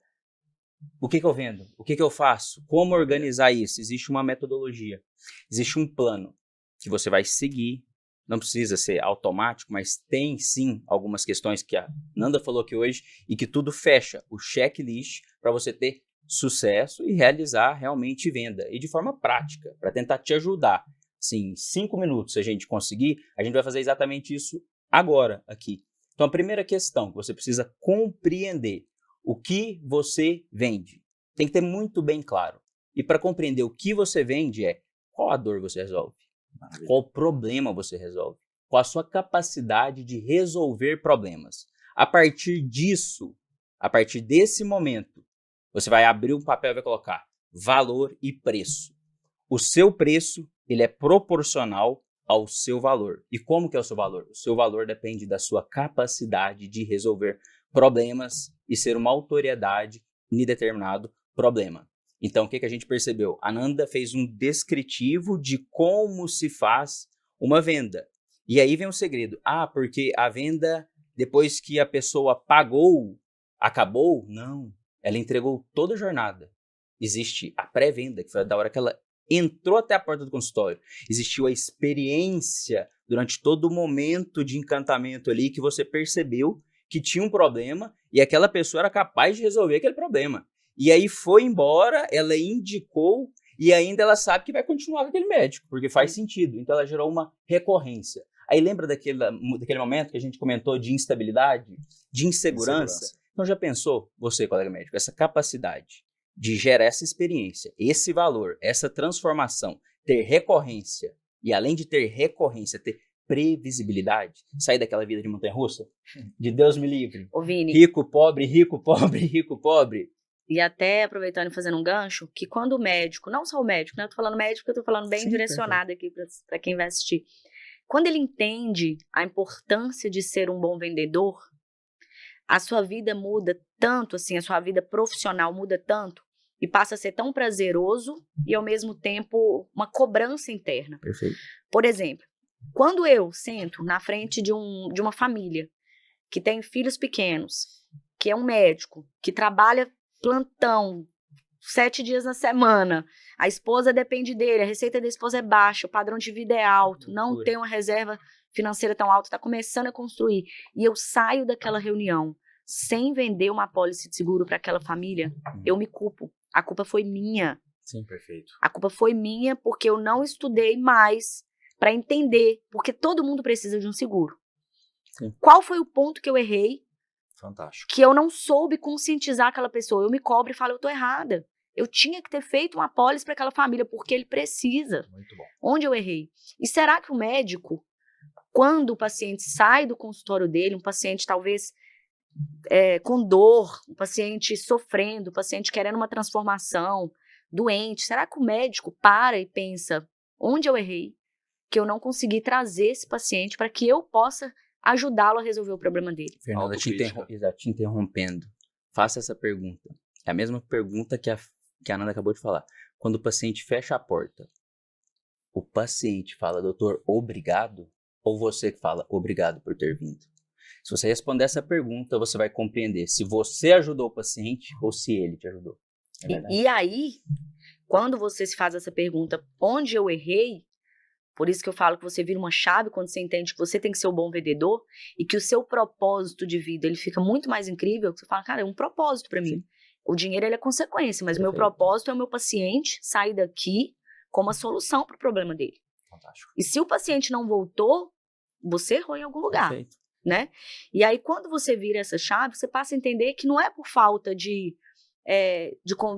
Speaker 2: O que eu vendo? O que eu faço? Como organizar isso? Existe uma metodologia. Existe um plano que você vai seguir. Não precisa ser automático, mas tem sim algumas questões que a Nanda falou aqui hoje e que tudo fecha o checklist para você ter sucesso e realizar realmente venda. E de forma prática, para tentar te ajudar. Sim, 5 minutos, se a gente conseguir, a gente vai fazer exatamente isso agora aqui. Então, a primeira questão que você precisa compreender o que você vende. Tem que ter muito bem claro. E para compreender o que você vende qual a dor você resolve?
Speaker 1: Maravilha.
Speaker 2: Qual problema você resolve? Qual a sua capacidade de resolver problemas? A partir disso, a partir desse momento, você vai abrir um papel e vai colocar valor e preço. O seu preço, ele é proporcional ao seu valor. E como que é o seu valor? O seu valor depende da sua capacidade de resolver problemas e ser uma autoridade em determinado problema. Então, o que a gente percebeu? A Nanda fez um descritivo de como se faz uma venda. E aí vem o segredo. Porque a venda, depois que a pessoa pagou, acabou? Não. Ela entregou toda a jornada. Existe a pré-venda, que foi da hora que ela entrou até a porta do consultório. Existiu a experiência durante todo o momento de encantamento ali que você percebeu que tinha um problema e aquela pessoa era capaz de resolver aquele problema. E aí foi embora, ela indicou e ainda ela sabe que vai continuar com aquele médico, porque faz sentido. Então ela gerou uma recorrência. Aí lembra daquele momento que a gente comentou de instabilidade, de insegurança? Então já pensou, você, colega médico, essa capacidade de gerar essa experiência, esse valor, essa transformação, ter recorrência, e além de ter recorrência, ter previsibilidade, sair daquela vida de montanha-russa, de Deus me livre,
Speaker 3: Ô, Vini,
Speaker 2: rico, pobre, rico, pobre, rico, pobre.
Speaker 3: E até aproveitando e fazendo um gancho, que quando o médico, não só o médico, né? Eu tô falando médico porque eu tô falando bem direcionado aqui para quem vai assistir. Quando ele entende a importância de ser um bom vendedor, a sua vida muda tanto, assim, a sua vida profissional muda tanto e passa a ser tão prazeroso e, ao mesmo tempo, uma cobrança interna.
Speaker 2: Perfeito.
Speaker 3: Por exemplo, quando eu sento na frente de uma família que tem filhos pequenos, que é um médico, que trabalha plantão 7 dias na semana, a esposa depende dele, a receita da esposa é baixa, o padrão de vida é alto, não tem uma reserva financeira tão alta, está começando a construir, e eu saio daquela reunião sem vender uma apólice de seguro para aquela família, eu me culpo. A culpa foi minha.
Speaker 1: Sim, perfeito.
Speaker 3: A culpa foi minha porque eu não estudei mais para entender, porque todo mundo precisa de um seguro.
Speaker 2: Sim.
Speaker 3: Qual foi o ponto que eu errei?
Speaker 1: Fantástico.
Speaker 3: Que eu não soube conscientizar aquela pessoa. Eu me cobro e falo, eu tô errada. Eu tinha que ter feito uma apólice para aquela família, porque ele precisa.
Speaker 1: Muito bom.
Speaker 3: Onde eu errei? E será que o médico, quando o paciente sai do consultório dele, um paciente talvez com dor, um paciente sofrendo, um paciente querendo uma transformação, doente, será que o médico para e pensa, onde eu errei? Que eu não consegui trazer esse paciente para que eu possa ajudá-lo a resolver o problema dele.
Speaker 2: Fernanda, te interrompendo. Faça essa pergunta. É a mesma pergunta que a Nanda acabou de falar. Quando o paciente fecha a porta, o paciente fala, doutor, obrigado? Ou você que fala, obrigado por ter vindo? Se você responder essa pergunta, você vai compreender se você ajudou o paciente ou se ele te ajudou.
Speaker 3: E aí, quando você se faz essa pergunta, onde eu errei, por isso que eu falo que você vira uma chave quando você entende que você tem que ser um bom vendedor e que o seu propósito de vida ele fica muito mais incrível. Você fala, cara, é um propósito para mim. O dinheiro ele é consequência, mas o meu propósito é o meu paciente sair daqui com uma solução para o problema dele.
Speaker 1: Fantástico.
Speaker 3: E se o paciente não voltou, você errou em algum lugar.
Speaker 2: Perfeito.
Speaker 3: Né? E aí, quando você vira essa chave, você passa a entender que não é por falta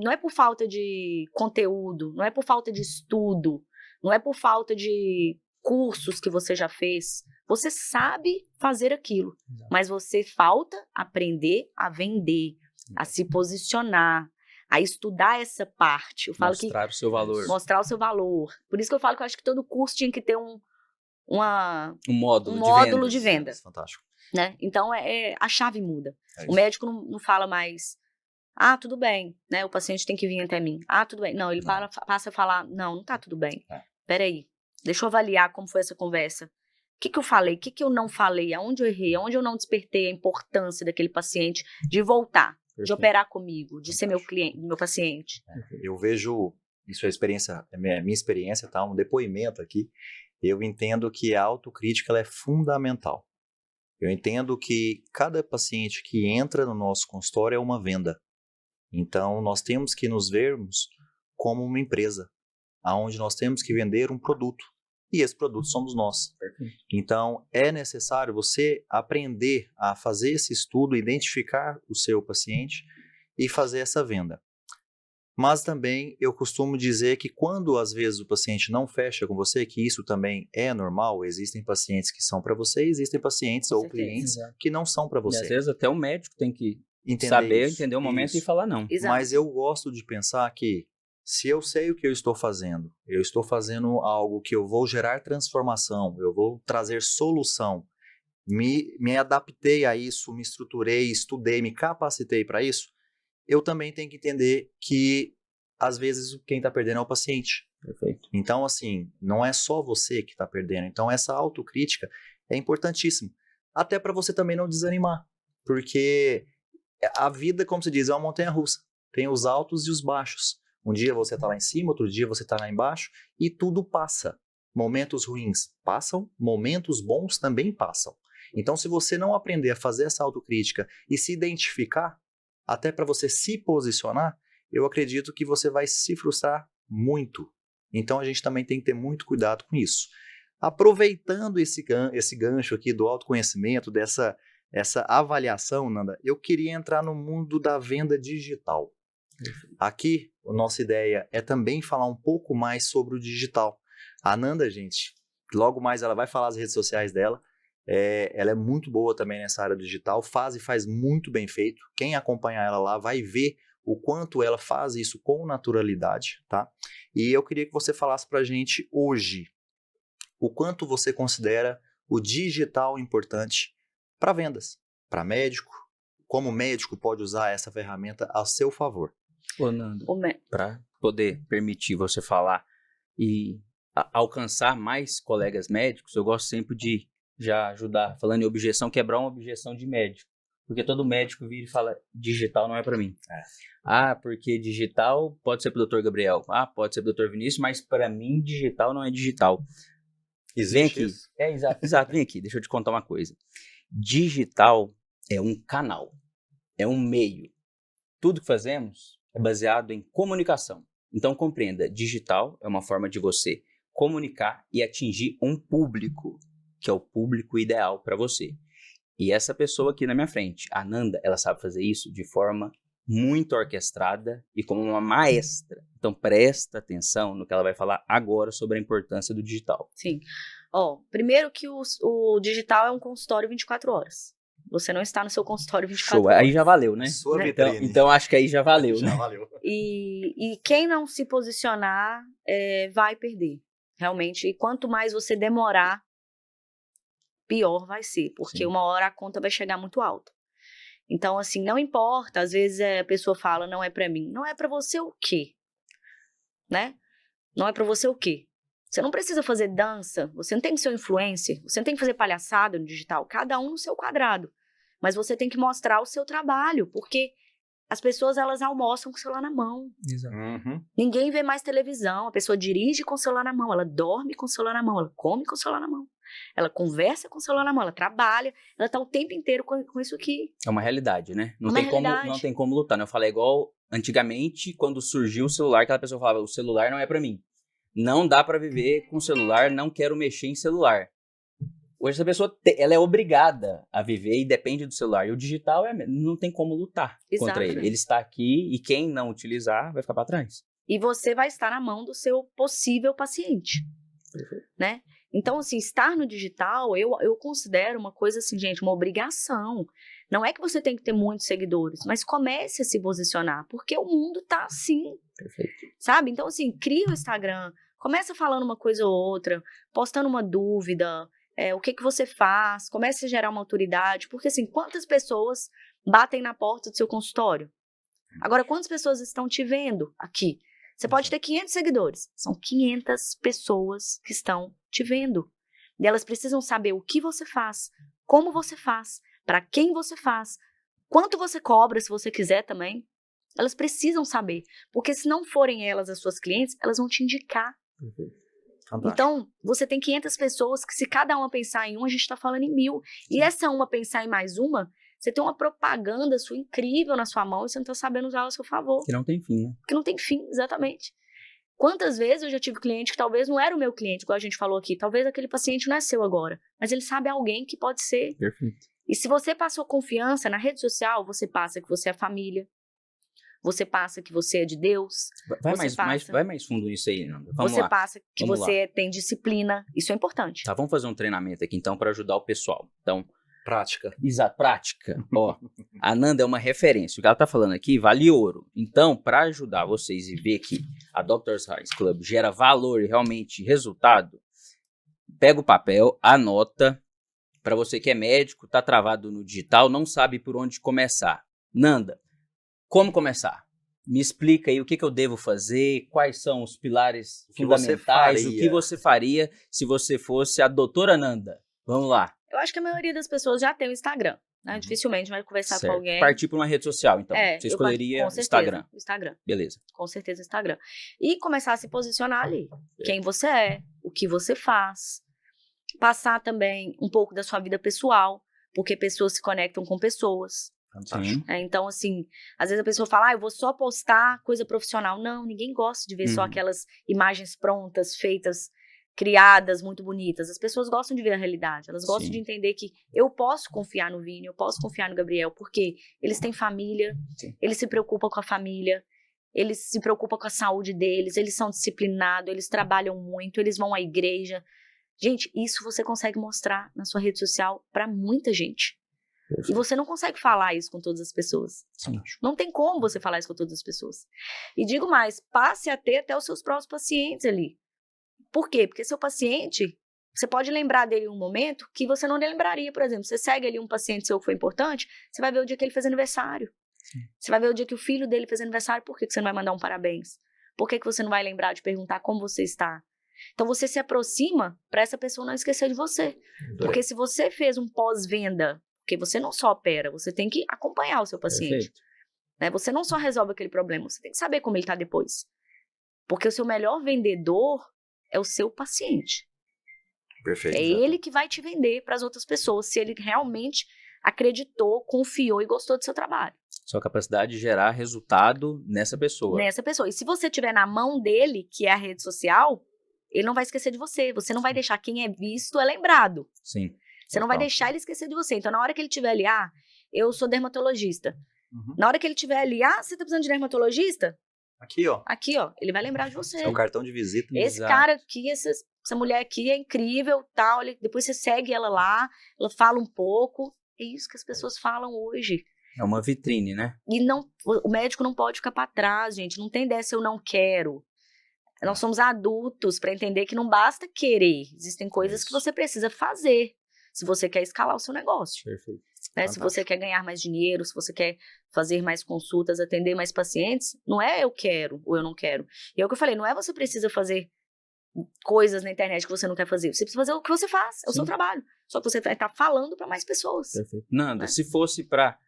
Speaker 3: não é por falta de conteúdo, não é por falta de estudo, não é por falta de cursos que você já fez. Você sabe fazer aquilo, mas você falta aprender a vender, a se posicionar, a estudar essa parte. Eu falo
Speaker 2: mostrar o seu valor.
Speaker 3: Mostrar o seu valor. Por isso que eu falo que eu acho que todo curso tinha que ter um
Speaker 2: módulo
Speaker 3: de vendas.
Speaker 1: Fantástico.
Speaker 3: Né? Então, a chave muda.
Speaker 1: É
Speaker 3: o médico não fala mais, tudo bem, né? O paciente tem que vir até mim. Tudo bem. Não, ele passa a falar, não tá tudo bem. Peraí, deixa eu avaliar como foi essa conversa. O que eu falei? O que eu não falei? Aonde eu errei? Aonde eu não despertei a importância daquele paciente de voltar, de operar comigo, de ser meu cliente, meu paciente?
Speaker 1: Eu vejo, isso é minha experiência, tá? Um depoimento aqui. Eu entendo que a autocrítica ela é fundamental. Eu entendo que cada paciente que entra no nosso consultório é uma venda. Então, nós temos que nos vermos como uma empresa, onde nós temos que vender um produto. E esse produto somos nós. Então, é necessário você aprender a fazer esse estudo, identificar o seu paciente e fazer essa venda. Mas também eu costumo dizer que quando às vezes o paciente não fecha com você, que isso também é normal, existem pacientes que são para você, existem pacientes ou clientes que não são para você.
Speaker 2: E às vezes até o médico tem que entender o momento e falar não.
Speaker 3: Exato.
Speaker 1: Mas eu gosto de pensar que se eu sei o que eu estou fazendo algo que eu vou gerar transformação, eu vou trazer solução, me adaptei a isso, me estruturei, estudei, me capacitei para isso, eu também tenho que entender que, às vezes, quem está perdendo é o paciente.
Speaker 2: Perfeito.
Speaker 1: Então, assim, não é só você que está perdendo. Então, essa autocrítica é importantíssima. Até para você também não desanimar. Porque a vida, como se diz, é uma montanha-russa. Tem os altos e os baixos. Um dia você está lá em cima, outro dia você está lá embaixo. E tudo passa. Momentos ruins passam, momentos bons também passam. Então, se você não aprender a fazer essa autocrítica e se identificar, até para você se posicionar, eu acredito que você vai se frustrar muito. Então, a gente também tem que ter muito cuidado com isso. Aproveitando esse gancho aqui do autoconhecimento, essa avaliação, Nanda, eu queria entrar no mundo da venda digital. Aqui, a nossa ideia é também falar um pouco mais sobre o digital. A Nanda, gente, logo mais ela vai falar as redes sociais dela. Ela é muito boa também nessa área digital, faz muito bem feito. Quem acompanhar ela lá vai ver o quanto ela faz isso com naturalidade, tá? E eu queria que você falasse pra gente hoje o quanto você considera o digital importante para vendas, para médico, como o médico pode usar essa ferramenta a seu favor.
Speaker 2: Ô, Nando, para poder permitir você falar e alcançar mais colegas médicos, eu gosto sempre de já ajudar, falando em objeção, quebrar uma objeção de médico. Porque todo médico vira e fala, digital não é pra mim. Porque digital pode ser pro Dr. Gabriel. Pode ser pro Dr. Vinícius, mas pra mim digital não é digital. Vem aqui.
Speaker 1: Isso?
Speaker 2: Exato, vem aqui. Deixa eu te contar uma coisa. Digital é um canal, é um meio. Tudo que fazemos é baseado em comunicação. Então compreenda, digital é uma forma de você comunicar e atingir um público, que é o público ideal para você. E essa pessoa aqui na minha frente, a Nanda, ela sabe fazer isso de forma muito orquestrada e como uma maestra. Então presta atenção no que ela vai falar agora sobre a importância do digital.
Speaker 3: Sim. Primeiro que o digital é um consultório 24 horas. Você não está no seu consultório 24 horas.
Speaker 2: Aí já valeu, né?
Speaker 1: Sua vitrine.
Speaker 2: Então acho que aí já valeu,
Speaker 1: Já
Speaker 2: né?
Speaker 1: valeu.
Speaker 3: E quem não se posicionar vai perder, realmente. E quanto mais você demorar, pior vai ser, porque
Speaker 2: Sim.
Speaker 3: uma hora a conta vai chegar muito alta. Então, assim, não importa, às vezes a pessoa fala, não é pra mim. Não é pra você o quê? Né? Não é pra você o quê? Você não precisa fazer dança, você não tem que ser influencer, você não tem que fazer palhaçada no digital, cada um no seu quadrado. Mas você tem que mostrar o seu trabalho, porque as pessoas, elas almoçam com o celular na mão.
Speaker 2: Exato.
Speaker 1: Uhum.
Speaker 3: Ninguém vê mais televisão, a pessoa dirige com o celular na mão, ela dorme com o celular na mão, ela come com o celular na mão, ela conversa com o celular na mão, ela trabalha, ela tá o tempo inteiro com isso aqui.
Speaker 2: É uma realidade, né? Não
Speaker 3: Uma
Speaker 2: tem
Speaker 3: realidade.
Speaker 2: Não tem como lutar, né? Eu falei igual antigamente, quando surgiu o celular, aquela pessoa falava, o celular não é pra mim. Não dá pra viver com celular, não quero mexer em celular. Hoje essa pessoa, ela é obrigada a viver e depende do celular. E o digital, não tem como lutar contra ele. Ele está aqui e quem não utilizar vai ficar pra trás.
Speaker 3: E você vai estar na mão do seu possível paciente, né? Então, assim, estar no digital, eu considero uma coisa assim, gente, uma obrigação. Não é que você tem que ter muitos seguidores, mas comece a se posicionar, porque o mundo tá assim,
Speaker 2: Perfeito.
Speaker 3: sabe? Então, assim, cria o Instagram, começa falando uma coisa ou outra, postando uma dúvida, o que você faz, comece a gerar uma autoridade, porque, assim, quantas pessoas batem na porta do seu consultório? Agora, quantas pessoas estão te vendo aqui? Você pode ter 500 seguidores, são 500 pessoas que estão te vendo. E elas precisam saber o que você faz, como você faz, para quem você faz, quanto você cobra, se você quiser também. Elas precisam saber, porque se não forem elas as suas clientes, elas vão te indicar.
Speaker 1: Fantástico.
Speaker 3: Então, você tem 500 pessoas que se cada uma pensar em uma, a gente está falando em 1000. E essa uma pensar em mais uma, você tem uma propaganda sua incrível na sua mão e você não está sabendo usar ela a seu favor.
Speaker 2: Que não tem fim, né?
Speaker 3: Que não tem fim, exatamente. Quantas vezes eu já tive cliente que talvez não era o meu cliente, igual a gente falou aqui, talvez aquele paciente não é seu agora, mas ele sabe alguém que pode ser.
Speaker 2: Perfeito.
Speaker 3: E se você passou confiança na rede social, você passa que você é família, você passa que você é de Deus,
Speaker 2: Vai mais fundo nisso aí, Nanda. Vamos
Speaker 3: você
Speaker 2: lá.
Speaker 3: passa que
Speaker 2: Vamos
Speaker 3: você tem disciplina, isso é importante.
Speaker 2: Tá, vamos fazer um treinamento aqui, então, para ajudar o pessoal. Então,
Speaker 1: Prática.
Speaker 2: exato, prática. Ó, a Nanda é uma referência. O que ela tá falando aqui vale ouro. Então, para ajudar vocês e ver que a Dr. Science Club gera valor e realmente resultado, pega o papel, anota. Para você que é médico, tá travado no digital, não sabe por onde começar. Nanda, como começar? Me explica aí o que eu devo fazer, quais são os pilares fundamentais, o que você faria se você fosse a doutora Nanda. Vamos lá.
Speaker 3: Eu acho que a maioria das pessoas já tem o Instagram, né? Dificilmente vai conversar com alguém.
Speaker 2: Partir para uma rede social, então. Você escolheria o Instagram.
Speaker 3: Instagram.
Speaker 2: Beleza.
Speaker 3: Com certeza o Instagram. E começar a se posicionar ali. Quem você é, o que você faz. Passar também um pouco da sua vida pessoal, porque pessoas se conectam com pessoas.
Speaker 1: Fantástico.
Speaker 3: Então, assim, às vezes a pessoa fala, eu vou só postar coisa profissional. Não, ninguém gosta de ver só aquelas imagens prontas, feitas, criadas, muito bonitas. As pessoas gostam de ver a realidade. Elas gostam de entender que eu posso confiar no Vini, eu posso confiar no Gabriel, porque eles têm família, eles se preocupam com a família, eles se preocupam com a saúde deles, eles são disciplinados, eles trabalham muito, eles vão à igreja. Gente, isso você consegue mostrar na sua rede social para muita gente. E você não consegue falar isso com todas as pessoas.
Speaker 2: Sim.
Speaker 3: Não tem como você falar isso com todas as pessoas. E digo mais, passe a ter até os seus próprios pacientes ali. Por quê? Porque seu paciente, você pode lembrar dele em um momento que você não lembraria, por exemplo. Você segue ali um paciente seu que foi importante, você vai ver o dia que ele fez aniversário. Sim. Você vai ver o dia que o filho dele fez aniversário, por que você não vai mandar um parabéns? Por que você não vai lembrar de perguntar como você está? Então você se aproxima para essa pessoa não esquecer de você. Porque se você fez um pós-venda Porque você não só opera, você tem que acompanhar o seu paciente.
Speaker 2: Perfeito.
Speaker 3: Né? Você não só resolve aquele problema, você tem que saber como ele está depois. Porque o seu melhor vendedor é o seu paciente.
Speaker 1: Perfeito.
Speaker 3: É ele que vai te vender para as outras pessoas, se ele realmente acreditou, confiou e gostou do seu trabalho.
Speaker 2: Sua capacidade de gerar resultado nessa pessoa.
Speaker 3: Nessa pessoa. E se você tiver na mão dele, que é a rede social, ele não vai esquecer de você. Você não vai deixar quem é visto é lembrado.
Speaker 2: Sim.
Speaker 3: Você não vai deixar ele esquecer de você. Então, na hora que ele estiver ali, eu sou dermatologista.
Speaker 1: Uhum.
Speaker 3: Na hora que ele estiver ali, você tá precisando de dermatologista?
Speaker 1: Aqui, ó.
Speaker 3: Aqui, ó. Ele vai lembrar de você.
Speaker 1: É o cartão de visita.
Speaker 3: Esse
Speaker 2: Exato.
Speaker 3: cara aqui, essa mulher aqui é incrível, tal. Depois você segue ela lá, ela fala um pouco. É isso que as pessoas falam hoje.
Speaker 2: É uma vitrine, né?
Speaker 3: E o médico não pode ficar para trás, gente. Não tem dessa, eu não quero. Nós somos adultos para entender que não basta querer. Existem coisas que você precisa fazer se você quer escalar o seu negócio.
Speaker 2: Perfeito.
Speaker 3: Né? Se você quer ganhar mais dinheiro, se você quer fazer mais consultas, atender mais pacientes, não é eu quero ou eu não quero. E é o que eu falei, não é você precisa fazer coisas na internet que você não quer fazer. Você precisa fazer o que você faz, é o seu trabalho. Só que você vai estar falando para mais pessoas.
Speaker 2: Perfeito. Nanda, se fosse para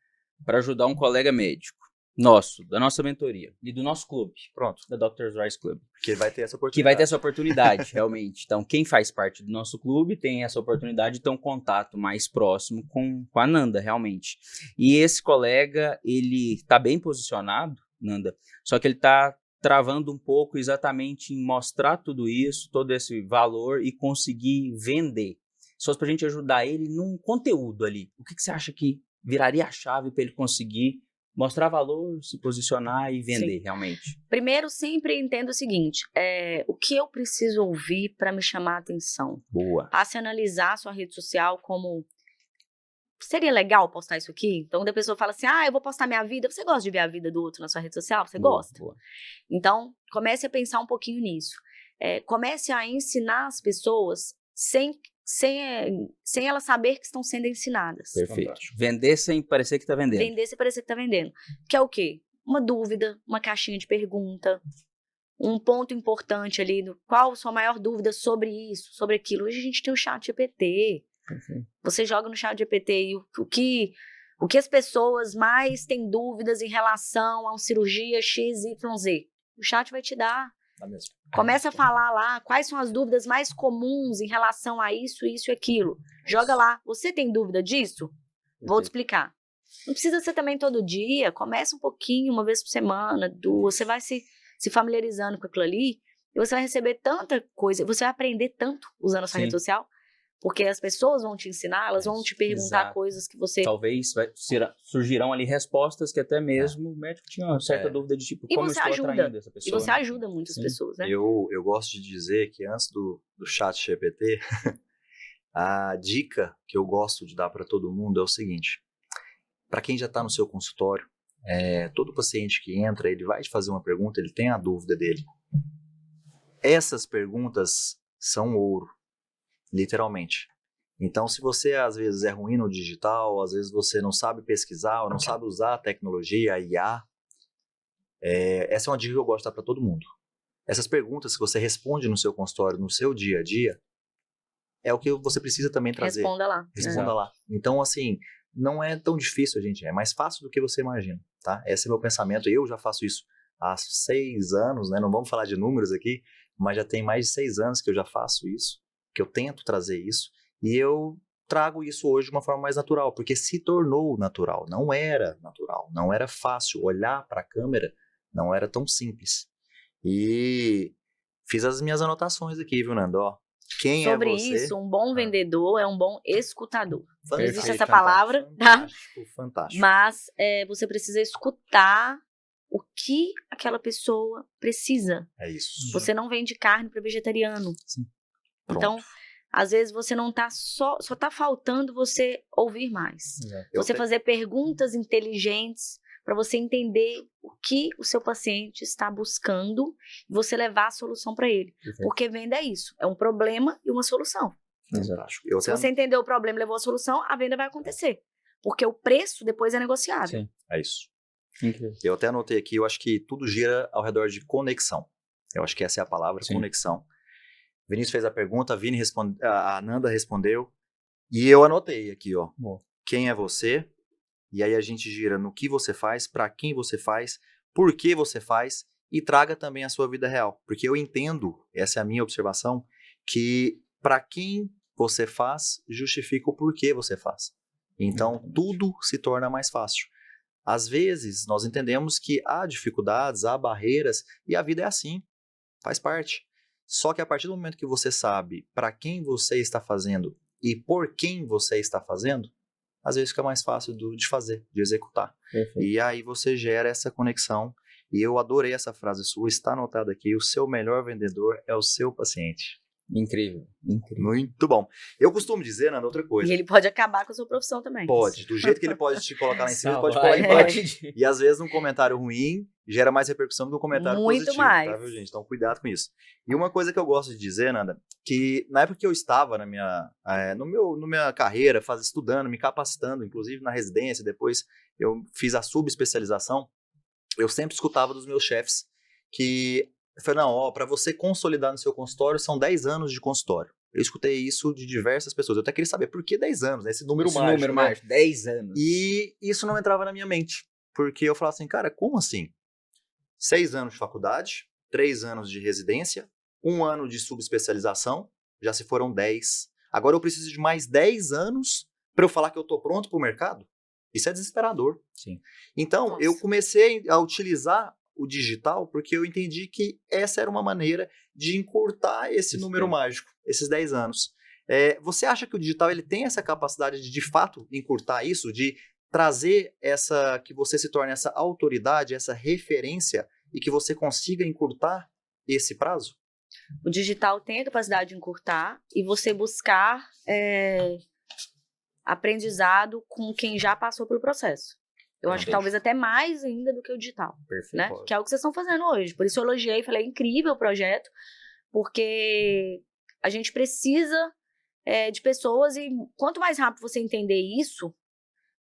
Speaker 2: ajudar um colega médico nosso, da nossa mentoria e do nosso clube, pronto, da Dr. Rice Club.
Speaker 1: Que vai ter essa oportunidade.
Speaker 2: Que vai ter essa oportunidade, realmente. Então, quem faz parte do nosso clube tem essa oportunidade de ter um contato mais próximo com a Nanda, realmente. E esse colega, ele tá bem posicionado, Nanda, só que ele tá travando um pouco exatamente em mostrar tudo isso, todo esse valor e conseguir vender. Se fosse pra gente ajudar ele num conteúdo ali, o que você acha que viraria a chave para ele conseguir mostrar valor, se posicionar e vender, realmente?
Speaker 3: Primeiro, sempre entenda o seguinte, o que eu preciso ouvir para me chamar a atenção?
Speaker 2: Boa.
Speaker 3: Passe a analisar a sua rede social como, seria legal postar isso aqui? Então, quando a pessoa fala assim, eu vou postar minha vida, você gosta de ver a vida do outro na sua rede social? Você gosta?
Speaker 2: Boa.
Speaker 3: Então, comece a pensar um pouquinho nisso. Comece a ensinar as pessoas sem elas saber que estão sendo ensinadas.
Speaker 2: Perfeito.
Speaker 1: Fantástico.
Speaker 2: Vender sem parecer que tá vendendo.
Speaker 3: Vender sem parecer que tá vendendo. Que é o quê? Uma dúvida, uma caixinha de pergunta, um ponto importante ali, qual a sua maior dúvida sobre isso, sobre aquilo. Hoje a gente tem o chat GPT.
Speaker 2: Perfeito.
Speaker 3: Você joga no chat GPT e o que as pessoas mais têm dúvidas em relação a uma cirurgia XYZ. O chat vai te dar. Começa a falar lá quais são as dúvidas mais comuns em relação a isso, isso e aquilo. Joga lá. Você tem dúvida disso? Vou te explicar. Não precisa ser também todo dia. Começa um pouquinho, uma vez por semana, 2. Você vai se familiarizando com aquilo ali e você vai receber tanta coisa. Você vai aprender tanto usando a sua rede social. Porque as pessoas vão te ensinar, elas vão te perguntar coisas que você...
Speaker 2: Talvez surgirão ali respostas que até mesmo o médico tinha uma certa dúvida de tipo, como eu estou atraindo essa pessoa.
Speaker 3: E você ajuda muitas pessoas, né?
Speaker 1: Eu gosto de dizer que antes do chat GPT, a dica que eu gosto de dar para todo mundo é o seguinte. Para quem já está no seu consultório, todo paciente que entra, ele vai te fazer uma pergunta, ele tem a dúvida dele. Essas perguntas são ouro. Literalmente. Então, se você às vezes é ruim no digital, às vezes você não sabe pesquisar, ou não sabe usar a tecnologia, a IA, essa é uma dica que eu gosto de dar para todo mundo. Essas perguntas que você responde no seu consultório, no seu dia a dia, é o que você precisa também trazer.
Speaker 3: Responda lá.
Speaker 1: Responda lá. Então, assim, não é tão difícil, gente. É mais fácil do que você imagina, tá? Esse é meu pensamento. Eu já faço isso há 6 anos, né? Não vamos falar de números aqui, mas já tem mais de 6 anos que eu já faço isso, que eu tento trazer isso, e eu trago isso hoje de uma forma mais natural, porque se tornou natural, não era natural, não era fácil, olhar para a câmera não era tão simples. E fiz as minhas anotações aqui, viu, Nando? Quem
Speaker 3: sobre
Speaker 1: é você?
Speaker 3: Isso, um bom vendedor é um bom escutador. Não existe
Speaker 1: Perfeito,
Speaker 3: essa palavra, tá?
Speaker 1: Fantástico.
Speaker 3: Mas você precisa escutar o que aquela pessoa precisa.
Speaker 1: É isso.
Speaker 3: Você não vende carne para vegetariano.
Speaker 2: Sim.
Speaker 3: Então, às vezes você não tá só tá faltando você ouvir mais. Você fazer perguntas inteligentes para você entender o que o seu paciente está buscando e você levar a solução para ele.
Speaker 2: Perfeito.
Speaker 3: Porque venda é isso, é um problema e uma solução.
Speaker 1: Fantástico.
Speaker 3: Se você entender o problema e levou a solução, a venda vai acontecer. Porque o preço depois é negociável.
Speaker 2: Sim.
Speaker 1: É isso.
Speaker 2: Incrível.
Speaker 1: Eu até anotei aqui, eu acho que tudo gira ao redor de conexão. Eu acho que essa é a palavra, conexão. Vinícius fez a pergunta, a Nanda respondeu, e eu anotei aqui, ó. quem é você, e aí a gente gira no que você faz, para quem você faz, por que você faz, e traga também a sua vida real. Porque eu entendo, essa é a minha observação, que para quem você faz, justifica o porquê você faz. Então, tudo se torna mais fácil. Às vezes, nós entendemos que há dificuldades, há barreiras, e a vida é assim, faz parte. Só que a partir do momento que você sabe para quem você está fazendo e por quem você está fazendo, às vezes fica mais fácil de fazer, de executar.
Speaker 2: Perfeito.
Speaker 1: E aí você gera essa conexão. E eu adorei essa frase sua, está anotada aqui, o seu melhor vendedor é o seu paciente.
Speaker 2: Incrível, incrível.
Speaker 1: Muito bom. Eu costumo dizer, Nanda, outra coisa.
Speaker 3: E ele pode acabar com a sua profissão também.
Speaker 1: Pode. Do jeito que ele pode te colocar lá em cima, ele pode
Speaker 2: Salvar,
Speaker 1: colar embaixo. E às vezes um comentário ruim gera mais repercussão do que um comentário
Speaker 3: Muito
Speaker 1: positivo.
Speaker 3: mais.
Speaker 1: Tá, viu, gente? Então cuidado com isso. E uma coisa que eu gosto de dizer, Nanda, que na época que eu estava na minha carreira, estudando, me capacitando, inclusive na residência, depois eu fiz a subespecialização, eu sempre escutava dos meus chefes que eu falei, não, ó, para você consolidar no seu consultório, são 10 anos de consultório. Eu escutei isso de diversas pessoas. Eu até queria saber por que 10 anos, né? Esse número mágico.
Speaker 2: 10 anos.
Speaker 1: E isso não entrava na minha mente. Porque eu falava assim, cara, como assim? 6 anos de faculdade, 3 anos de residência, 1 ano de subespecialização, já se foram 10. Agora eu preciso de mais 10 anos para eu falar que eu tô pronto pro mercado? Isso é desesperador.
Speaker 2: Sim.
Speaker 1: Então, eu comecei a utilizar o digital porque eu entendi que essa era uma maneira de encurtar esse número mágico, esses 10 anos. Você acha que o digital ele tem essa capacidade de fato, encurtar isso, de trazer que você se torne essa autoridade, essa referência e que você consiga encurtar esse prazo?
Speaker 3: O digital tem a capacidade de encurtar e você buscar aprendizado com quem já passou pelo processo. Eu acho que talvez até mais ainda do que o digital.
Speaker 2: Perfeito.
Speaker 3: Né? Que é o que vocês estão fazendo hoje. Por isso eu elogiei, falei, incrível o projeto, porque a gente precisa de pessoas e quanto mais rápido você entender isso,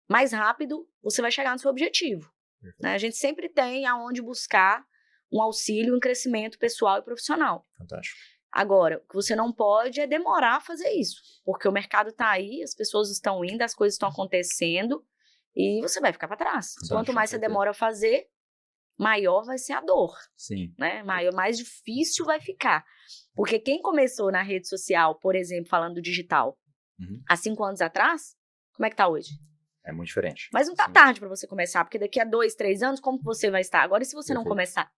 Speaker 3: mais rápido você vai chegar no seu objetivo. Né? A gente sempre tem aonde buscar um auxílio, um crescimento pessoal e profissional.
Speaker 1: Fantástico.
Speaker 3: Agora, o que você não pode é demorar a fazer isso, porque o mercado está aí, as pessoas estão indo, as coisas estão acontecendo, e você vai ficar para trás. Quanto mais você demora a fazer, maior vai ser a dor.
Speaker 2: Sim.
Speaker 3: Né? Mais difícil vai ficar. Porque quem começou na rede social, por exemplo, falando do digital, há 5 anos atrás, como é que tá hoje?
Speaker 1: É muito diferente.
Speaker 3: Mas não tá tarde para você começar, porque daqui a 2, 3 anos, como que você vai estar? Agora, e se você não começar?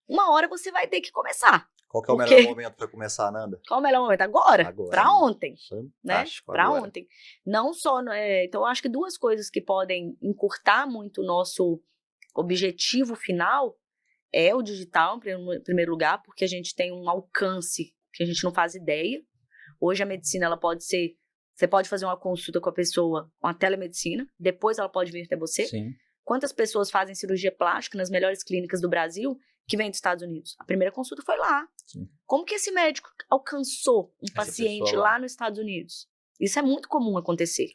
Speaker 3: Uma hora você vai ter que começar.
Speaker 1: Qual que é o melhor momento para começar, Nanda?
Speaker 3: Qual o melhor momento? Agora. Para ontem.
Speaker 1: Fantástico.
Speaker 3: Né? Para ontem. Não só... Então, eu acho que 2 coisas que podem encurtar muito o nosso objetivo final é o digital, em primeiro lugar, porque a gente tem um alcance que a gente não faz ideia. Hoje a medicina, ela pode ser... Você pode fazer uma consulta com a pessoa com a telemedicina, depois ela pode vir até você.
Speaker 2: Sim.
Speaker 3: Quantas pessoas fazem cirurgia plástica nas melhores clínicas do Brasil que vêm dos Estados Unidos? A primeira consulta foi lá.
Speaker 2: Sim.
Speaker 3: Como que esse médico alcançou um paciente lá nos Estados Unidos? Isso é muito comum acontecer.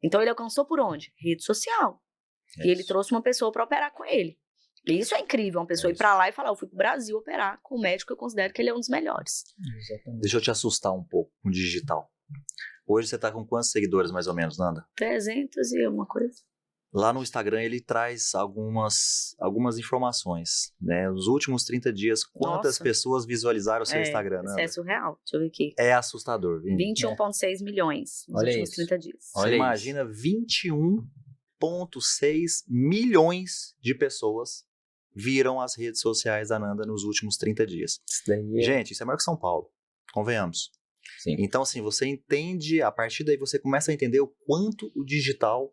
Speaker 3: Então ele alcançou por onde? Rede social. E ele trouxe uma pessoa para operar com ele. E isso é incrível, uma pessoa ir para lá e falar, eu fui pro Brasil operar com um médico que eu considero que ele é um dos melhores.
Speaker 2: Exatamente.
Speaker 1: Deixa eu te assustar um pouco com o digital. Hoje você tá com quantos seguidores, mais ou menos, Nanda?
Speaker 3: 300 e alguma coisa.
Speaker 1: Lá no Instagram ele traz algumas informações, né? Nos últimos 30 dias, quantas pessoas visualizaram o seu Instagram, Nanda?
Speaker 3: Isso é surreal, deixa eu ver aqui.
Speaker 1: É assustador, Vini.
Speaker 3: 21,6 milhões nos
Speaker 2: Olha
Speaker 3: últimos
Speaker 2: isso.
Speaker 3: 30 dias.
Speaker 1: Você imagina 21,6 milhões de pessoas viram as redes sociais da Nanda nos últimos 30 dias.
Speaker 2: Isso daí
Speaker 1: Gente, isso é maior que São Paulo, convenhamos.
Speaker 2: Sim.
Speaker 1: Então, assim, você entende, a partir daí você começa a entender o quanto o digital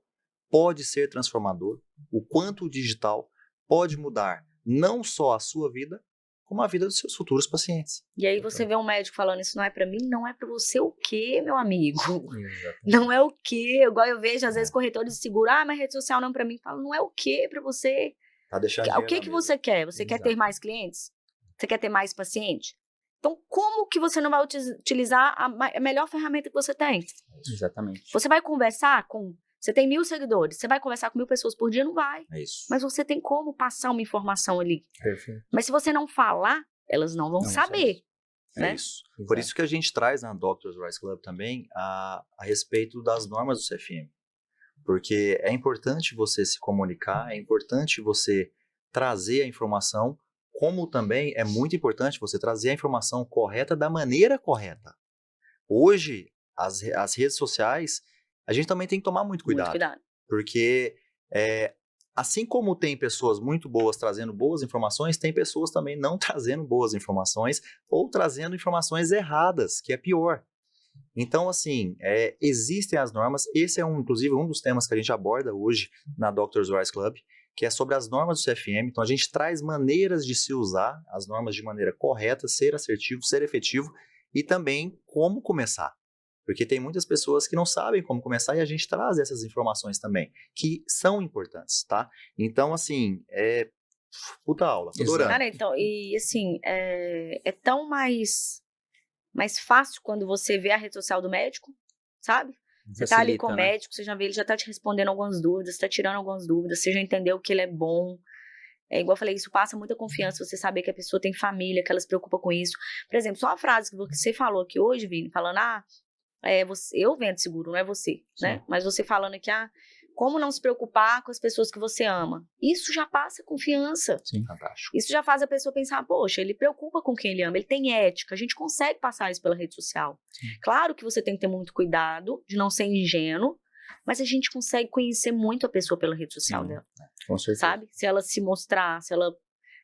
Speaker 1: pode ser transformador, o quanto o digital pode mudar não só a sua vida, como a vida dos seus futuros pacientes.
Speaker 3: E aí você vê um médico falando, isso não é pra mim, não é pra você o quê, meu amigo?
Speaker 2: Exatamente.
Speaker 3: Não é o quê? Igual eu vejo, às vezes, corretores de seguro, mas rede social não é pra mim. Falo, não é o quê pra você?
Speaker 1: Tá deixando
Speaker 3: O que você quer? Você quer ter mais clientes? Você quer ter mais paciente? Então, como que você não vai utilizar a melhor ferramenta que você tem?
Speaker 2: Exatamente.
Speaker 3: Você vai conversar com... Você tem 1.000 seguidores, você vai conversar com 1.000 pessoas por dia? Não vai.
Speaker 1: É isso.
Speaker 3: Mas você tem como passar uma informação ali.
Speaker 2: Perfeito.
Speaker 3: Mas se você não falar, elas não vão saber. Né?
Speaker 1: É isso. Por isso que a gente traz na Doctors Wise Club também a respeito das normas do CFM. Porque é importante você se comunicar, é importante você trazer a informação, como também é muito importante você trazer a informação correta da maneira correta. Hoje, as redes sociais, a gente também tem que tomar muito cuidado. Porque assim como tem pessoas muito boas trazendo boas informações, tem pessoas também não trazendo boas informações ou trazendo informações erradas, que é pior. Então, assim, existem as normas. Esse é, inclusive, um dos temas que a gente aborda hoje na Doctors Wise Club, que é sobre as normas do CFM. Então, a gente traz maneiras de se usar as normas de maneira correta, ser assertivo, ser efetivo e também como começar. Porque tem muitas pessoas que não sabem como começar e a gente traz essas informações também, que são importantes, tá? Então, assim, puta aula, tô adorando.
Speaker 3: Cara, então, e assim, é tão mais fácil quando você vê a rede social do médico, sabe? Você tá ali com o médico, você já vê, ele já tá te respondendo algumas dúvidas, tá tirando algumas dúvidas, você já entendeu que ele é bom. Igual eu falei, isso passa muita confiança, você saber que a pessoa tem família, que ela se preocupa com isso. Por exemplo, só uma frase que você falou aqui hoje, Vini, falando, eu vendo seguro, não é você, né? Mas você falando aqui, como não se preocupar com as pessoas que você ama. Isso já passa confiança.
Speaker 1: Sim, fantástico.
Speaker 3: Isso já faz a pessoa pensar, poxa, ele preocupa com quem ele ama, ele tem ética, a gente consegue passar isso pela rede social. Sim. Claro que você tem que ter muito cuidado de não ser ingênuo, mas a gente consegue conhecer muito a pessoa pela rede social dela.
Speaker 2: Com certeza.
Speaker 3: Sabe? Se ela se mostrar, se ela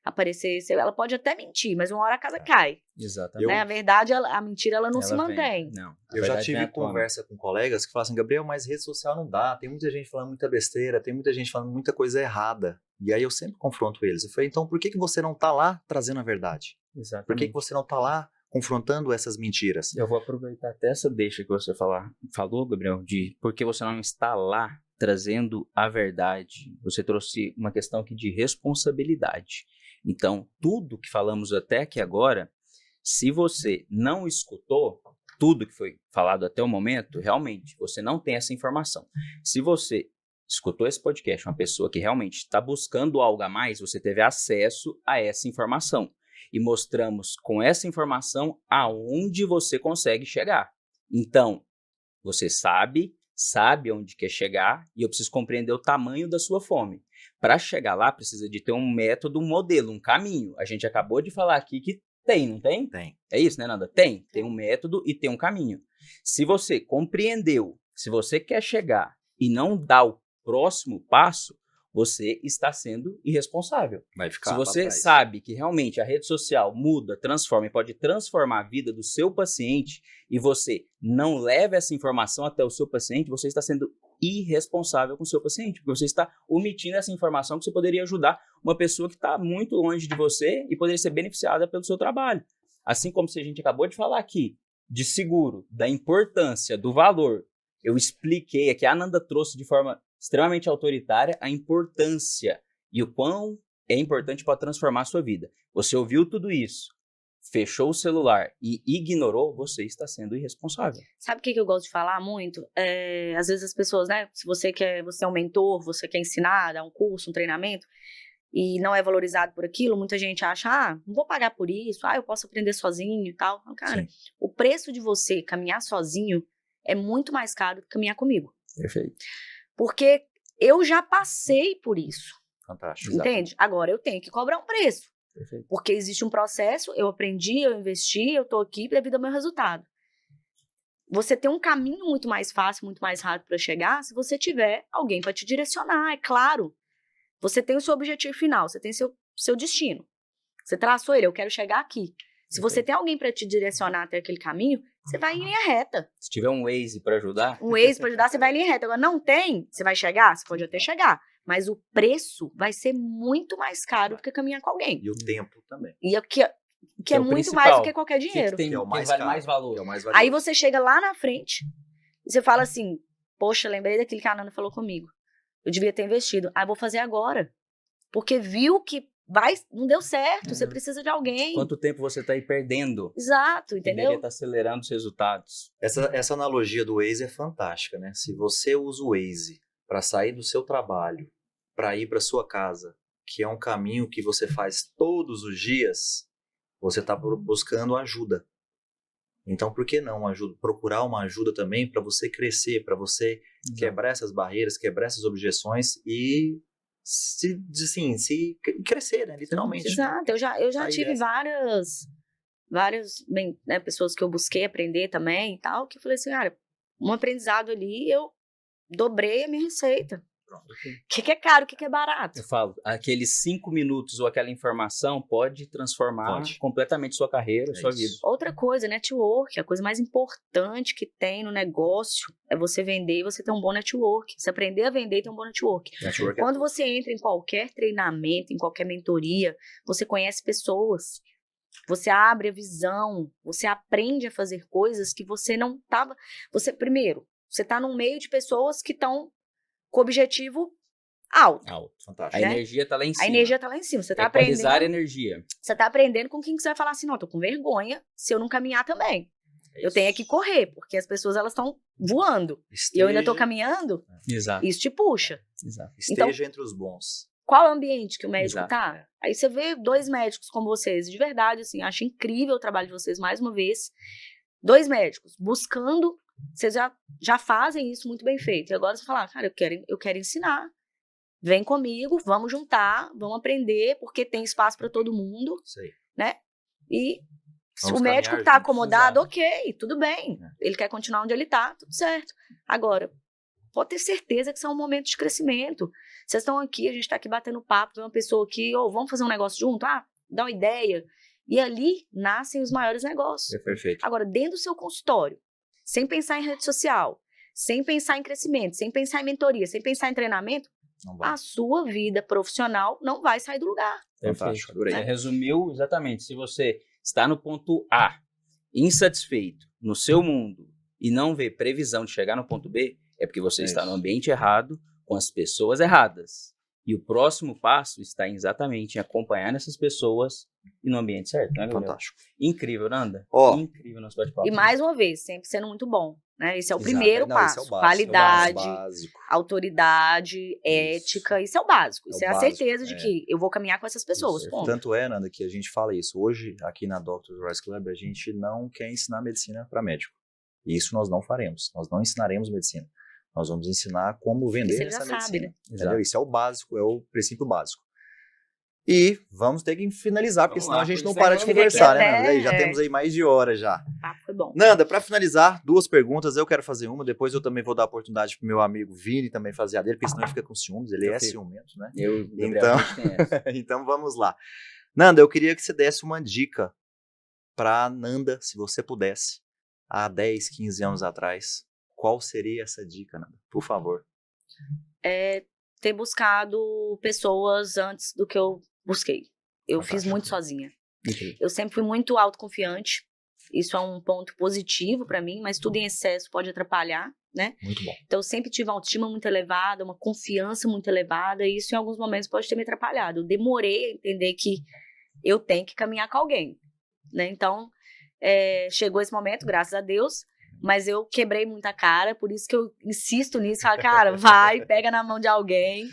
Speaker 3: aparecer, ela pode até mentir, mas uma hora a casa cai.
Speaker 2: Exatamente.
Speaker 3: Né? A verdade, a mentira, ela não se mantém.
Speaker 2: Não,
Speaker 1: eu já tive conversa com colegas que falam assim, Gabriel, mas rede social não dá, tem muita gente falando muita besteira, tem muita gente falando muita coisa errada. E aí eu sempre confronto eles. Eu falei, então por que você não tá lá trazendo a verdade?
Speaker 2: Exatamente.
Speaker 1: Por que você não tá lá confrontando essas mentiras?
Speaker 2: Eu vou aproveitar até essa deixa que você falou, Gabriel, de por que você não está lá trazendo a verdade. Você trouxe uma questão aqui de responsabilidade. Então, tudo que falamos até aqui agora, se você não escutou tudo que foi falado até o momento, realmente, você não tem essa informação. Se você escutou esse podcast, uma pessoa que realmente está buscando algo a mais, você teve acesso a essa informação. E mostramos com essa informação aonde você consegue chegar. Então, você sabe onde quer chegar e eu preciso compreender o tamanho da sua fome. Para chegar lá, precisa de ter um método, um modelo, um caminho. A gente acabou de falar aqui que tem, não tem?
Speaker 1: Tem.
Speaker 2: É isso, né, Nanda? Tem um método e tem um caminho. Se você compreendeu, se você quer chegar e não dá o próximo passo, você está sendo irresponsável.
Speaker 1: Vai ficar
Speaker 2: Se você sabe que realmente a rede social muda, transforma e pode transformar a vida do seu paciente e você não leva essa informação até o seu paciente, você está sendo irresponsável com o seu paciente, porque você está omitindo essa informação que você poderia ajudar uma pessoa que está muito longe de você e poderia ser beneficiada pelo seu trabalho. Assim como se a gente acabou de falar aqui de seguro, da importância, do valor, eu expliquei aqui, a Ananda trouxe de forma extremamente autoritária a importância e o quão é importante para transformar a sua vida. Você ouviu tudo isso, fechou o celular e ignorou, você está sendo irresponsável.
Speaker 3: Sabe o que eu gosto de falar muito? Às vezes as pessoas, né? Se você é um mentor, você quer ensinar, dar um curso, um treinamento, e não é valorizado por aquilo, muita gente acha, não vou pagar por isso, eu posso aprender sozinho e tal. Cara, sim, o preço de você caminhar sozinho é muito mais caro do que caminhar comigo.
Speaker 2: Perfeito.
Speaker 3: Porque eu já passei por isso.
Speaker 1: Fantástico.
Speaker 3: Entende? Agora eu tenho que cobrar um preço.
Speaker 2: Perfeito.
Speaker 3: Porque existe um processo, eu aprendi, eu investi, eu tô aqui devido ao meu resultado. Você tem um caminho muito mais fácil, muito mais rápido para chegar, se você tiver alguém para te direcionar, é claro. Você tem o seu objetivo final, você tem seu destino. Você traçou ele, eu quero chegar aqui. Se você tem alguém para te direcionar até aquele caminho, você vai em linha reta.
Speaker 2: Se tiver um Waze para ajudar...
Speaker 3: Um Waze para ajudar, você vai em linha reta. Agora, não tem, você vai chegar? Você pode até chegar. Mas o preço vai ser muito mais caro do que caminhar com alguém.
Speaker 1: E o tempo também.
Speaker 3: E o que é muito
Speaker 2: principal.
Speaker 3: mais do que qualquer dinheiro.
Speaker 2: Que é o mais vale mais valor.
Speaker 1: É o mais valioso.
Speaker 3: Aí você chega lá na frente e você fala assim, poxa, lembrei daquilo que a Ananda falou comigo. Eu devia ter investido. Vou fazer agora. Porque viu que não deu certo, você precisa de alguém.
Speaker 2: Quanto tempo você está aí perdendo?
Speaker 3: Exato, entendeu?
Speaker 2: Deveria estar acelerando os resultados.
Speaker 1: Essa analogia do Waze é fantástica, né? Se você usa o Waze para sair do seu trabalho, para ir para sua casa, que é um caminho que você faz todos os dias, você está buscando ajuda. Então, por que não procurar uma ajuda também para você crescer, para você quebrar essas barreiras, quebrar essas objeções e se crescer, né? Literalmente.
Speaker 3: Exato. Eu já
Speaker 1: Aí
Speaker 3: tive várias né, pessoas que eu busquei aprender também e tal, que eu falei assim, cara, um aprendizado ali, eu dobrei a minha receita. O que é caro, o que é barato?
Speaker 2: Eu falo, aqueles 5 minutos ou aquela informação pode transformar completamente sua carreira, sua vida.
Speaker 3: Outra coisa, network, a coisa mais importante que tem no negócio é você vender e você ter um bom network. Você aprender a vender e ter um bom network. Quando você entra em qualquer treinamento, em qualquer mentoria, você conhece pessoas. Você abre a visão, você aprende a fazer coisas que você não estava... Primeiro, você está num meio de pessoas que estão com objetivo alto.
Speaker 1: Fantástico.
Speaker 2: A energia tá lá em cima.
Speaker 3: A energia tá lá em cima. Você tá
Speaker 2: equalizar
Speaker 3: aprendendo.
Speaker 2: A energia.
Speaker 3: Você tá aprendendo com quem que você vai falar assim, não, eu tô com vergonha se eu não caminhar também. Eu tenho que correr, porque as pessoas elas estão voando. E eu ainda tô caminhando.
Speaker 2: Exato.
Speaker 3: Isso te puxa.
Speaker 1: Exato. Esteja entre os bons.
Speaker 3: Qual é o ambiente que o médico tá? Aí você vê 2 médicos como vocês. De verdade, assim, acho incrível o trabalho de vocês mais uma vez. 2 médicos buscando. Vocês já fazem isso muito bem feito. E agora você fala, cara, eu quero ensinar. Vem comigo, vamos juntar, vamos aprender, porque tem espaço para todo mundo.
Speaker 1: Sei.
Speaker 3: Né? E se
Speaker 1: Vamos
Speaker 3: o médico
Speaker 1: caminhar
Speaker 3: tá
Speaker 1: juntos,
Speaker 3: acomodado,
Speaker 1: exato.
Speaker 3: ok, tudo bem. Ele quer continuar onde ele tá, tudo certo. Agora, pode ter certeza que isso é um momento de crescimento. Vocês estão aqui, a gente tá aqui batendo papo, vem uma pessoa aqui, vamos fazer um negócio junto? Dá uma ideia. E ali nascem os maiores negócios.
Speaker 1: É perfeito.
Speaker 3: Agora, dentro do seu consultório, sem pensar em rede social, sem pensar em crescimento, sem pensar em mentoria, sem pensar em treinamento, a sua vida profissional não vai sair do lugar.
Speaker 1: Fantástico, adorei.
Speaker 2: Você resumiu exatamente. Se você está no ponto A, insatisfeito no seu mundo e não vê previsão de chegar no ponto B, é porque você está no ambiente errado, com as pessoas erradas. E o próximo passo está exatamente em acompanhar essas pessoas e no ambiente certo, né, Gabriel?
Speaker 1: Fantástico.
Speaker 2: Incrível, Nanda. Incrível nosso bate-papo.
Speaker 3: E mais uma vez, sempre sendo muito bom. Né? Esse é o
Speaker 1: Exato.
Speaker 3: primeiro
Speaker 1: Não,
Speaker 3: passo.
Speaker 1: esse é o básico,
Speaker 3: Qualidade,
Speaker 1: é o básico.
Speaker 3: autoridade, ética. Isso é o básico. Isso é a
Speaker 1: básico,
Speaker 3: certeza de que eu vou caminhar com essas pessoas.
Speaker 1: Isso,
Speaker 3: ponto.
Speaker 1: tanto é, Nanda, que a gente fala isso. Hoje, aqui na Dr. Royce Club, a gente não quer ensinar medicina para médico. E isso nós não faremos. Nós não ensinaremos medicina. Nós vamos ensinar como vender essa medicina.
Speaker 3: Sabe, né?
Speaker 1: Entendeu? Isso é o básico, é o princípio básico. E vamos ter que finalizar, porque senão a gente não para de conversar, né, Nanda? Aí já temos aí mais de hora já.
Speaker 3: Foi bom.
Speaker 1: Nanda, para finalizar, 2 perguntas. Eu quero fazer uma, depois eu também vou dar a oportunidade pro meu amigo Vini também fazer a dele, porque senão ele fica com ciúmes, ele é ciumento, né? Então vamos lá. Nanda, eu queria que você desse uma dica para Nanda, se você pudesse, há 10, 15 anos atrás. Qual seria essa dica, Nanda? Por favor.
Speaker 3: Ter buscado pessoas antes do que eu busquei. Eu fiz muito sozinha. Eu sempre fui muito autoconfiante. Isso é um ponto positivo para mim, mas tudo em excesso pode atrapalhar, né?
Speaker 1: Muito bom.
Speaker 3: Então eu sempre tive uma autoestima muito elevada, uma confiança muito elevada, e isso em alguns momentos pode ter me atrapalhado. Eu demorei a entender que eu tenho que caminhar com alguém, né? Então, chegou esse momento, graças a Deus, mas eu quebrei muita cara, por isso que eu insisto nisso, falo, cara, vai, pega na mão de alguém.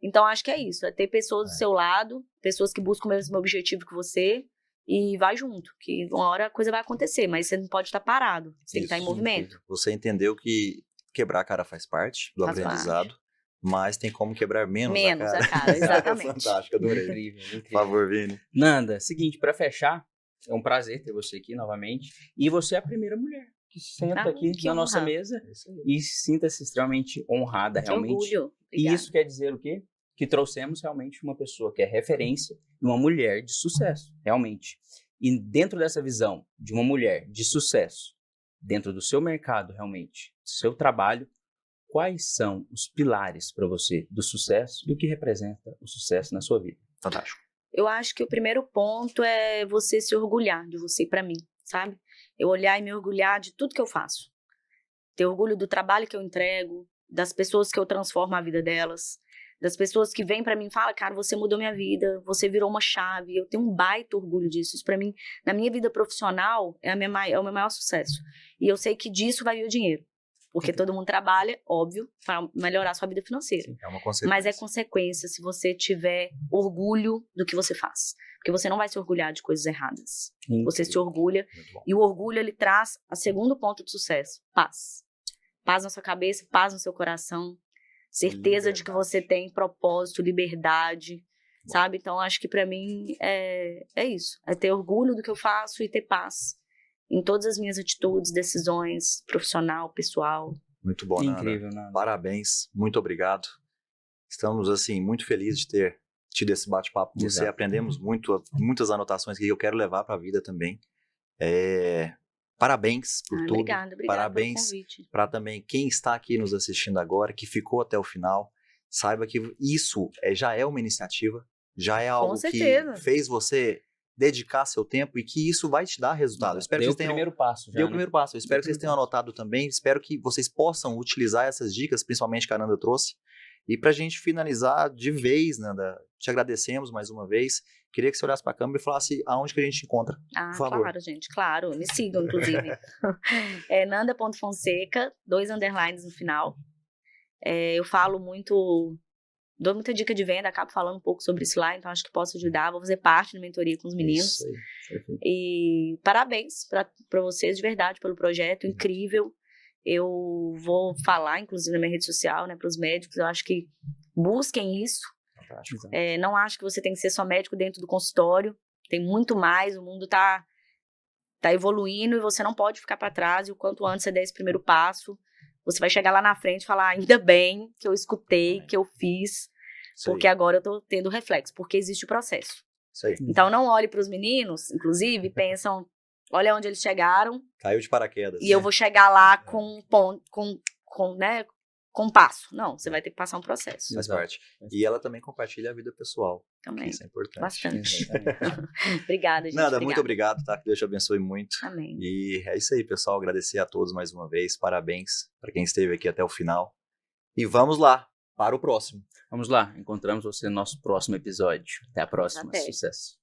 Speaker 3: Então, acho que é isso, é ter pessoas do seu lado, pessoas que buscam o mesmo objetivo que você, e vai junto, que uma hora a coisa vai acontecer, mas você não pode estar parado, você tem que estar em movimento.
Speaker 1: Você entendeu que quebrar a cara faz parte do aprendizado, mas tem como quebrar menos a cara.
Speaker 3: Exatamente.
Speaker 1: Fantástico, adorei.
Speaker 2: Incrível.
Speaker 1: Por favor, Vini.
Speaker 2: Nanda, seguinte, para fechar, é um prazer ter você aqui novamente, e você é a primeira mulher que senta aqui na nossa mesa e sinta-se extremamente honrada, realmente.
Speaker 3: Que orgulho.
Speaker 2: E isso quer dizer o quê? Que trouxemos realmente uma pessoa que é referência e uma mulher de sucesso, realmente. E dentro dessa visão de uma mulher de sucesso, dentro do seu mercado, realmente, do seu trabalho, quais são os pilares para você do sucesso e o que representa o sucesso na sua vida?
Speaker 1: Fantástico.
Speaker 3: Eu acho que o primeiro ponto é você se orgulhar de você, para mim, sabe? Eu olhar e me orgulhar de tudo que eu faço. Ter orgulho do trabalho que eu entrego, das pessoas que eu transformo a vida delas, das pessoas que vêm para mim e falam, cara, você mudou minha vida, você virou uma chave. Eu tenho um baita orgulho disso. Isso para mim, na minha vida profissional, é o meu maior sucesso. E eu sei que disso vai vir o dinheiro. Porque todo mundo trabalha, óbvio, para melhorar a sua vida financeira.
Speaker 1: Sim, é uma consequência.
Speaker 3: Mas é consequência se você tiver orgulho do que você faz. Porque você não vai se orgulhar de coisas erradas. Você se orgulha. E o orgulho, ele traz a segundo ponto de sucesso. Paz. Paz na sua cabeça, paz no seu coração. Certeza de que você tem propósito, liberdade. Sabe? Então, acho que pra mim é isso. É ter orgulho do que eu faço e ter paz em todas as minhas atitudes, decisões, profissional, pessoal.
Speaker 1: Muito bom, Nanda.
Speaker 2: Incrível, Nanda.
Speaker 1: Parabéns, muito obrigado. Estamos, assim, muito felizes de ter tido esse bate-papo com você. Aprendemos muitas anotações que eu quero levar para a vida também. Parabéns por tudo.
Speaker 3: Obrigada
Speaker 1: Parabéns para também quem está aqui nos assistindo agora, que ficou até o final. Saiba que isso já é uma iniciativa, já é algo que fez você dedicar seu tempo e que isso vai te dar resultado. Eu espero que vocês tenham...
Speaker 2: primeiro passo já,
Speaker 1: Deu o primeiro passo. Eu espero que vocês tenham anotado também. Espero que vocês possam utilizar essas dicas, principalmente que a Nanda trouxe. E pra gente finalizar de vez, Nanda, te agradecemos mais uma vez. Queria que você olhasse pra câmera e falasse aonde que a gente te encontra. Por favor.
Speaker 3: Claro, gente, claro. Me sigam, inclusive. Nanda.fonseca, 2 underlines no final. Eu falo muito... Dou muita dica de venda, acabo falando um pouco sobre isso lá, então acho que posso ajudar. Vou fazer parte da mentoria com os meninos.
Speaker 1: Isso aí.
Speaker 3: E parabéns para vocês, de verdade, pelo projeto, incrível. Eu vou falar, inclusive, na minha rede social, né, para os médicos. Eu acho que busquem isso. Não acho que você tem que ser só médico dentro do consultório. Tem muito mais, o mundo tá evoluindo e você não pode ficar para trás. E o quanto antes você der esse primeiro passo, você vai chegar lá na frente e falar, ainda bem que eu escutei, que eu fiz, porque agora eu tô tendo reflexo, porque existe o processo.
Speaker 1: Isso aí.
Speaker 3: Então não olhe para os meninos, inclusive, pensam, olha onde eles chegaram.
Speaker 1: Caiu de paraquedas.
Speaker 3: E eu vou chegar lá com passo. Não, você vai ter que passar um processo.
Speaker 1: Faz parte. E ela também compartilha a vida pessoal.
Speaker 3: Também.
Speaker 1: Isso é importante.
Speaker 3: Bastante. Obrigada, gente.
Speaker 1: Nada, muito obrigado, tá? Que Deus te abençoe muito.
Speaker 3: Amém.
Speaker 1: E é isso aí, pessoal. Agradecer a todos mais uma vez. Parabéns para quem esteve aqui até o final. E vamos lá para o próximo.
Speaker 2: Vamos lá. Encontramos você no nosso próximo episódio. Até a próxima.
Speaker 3: Até.
Speaker 2: Sucesso.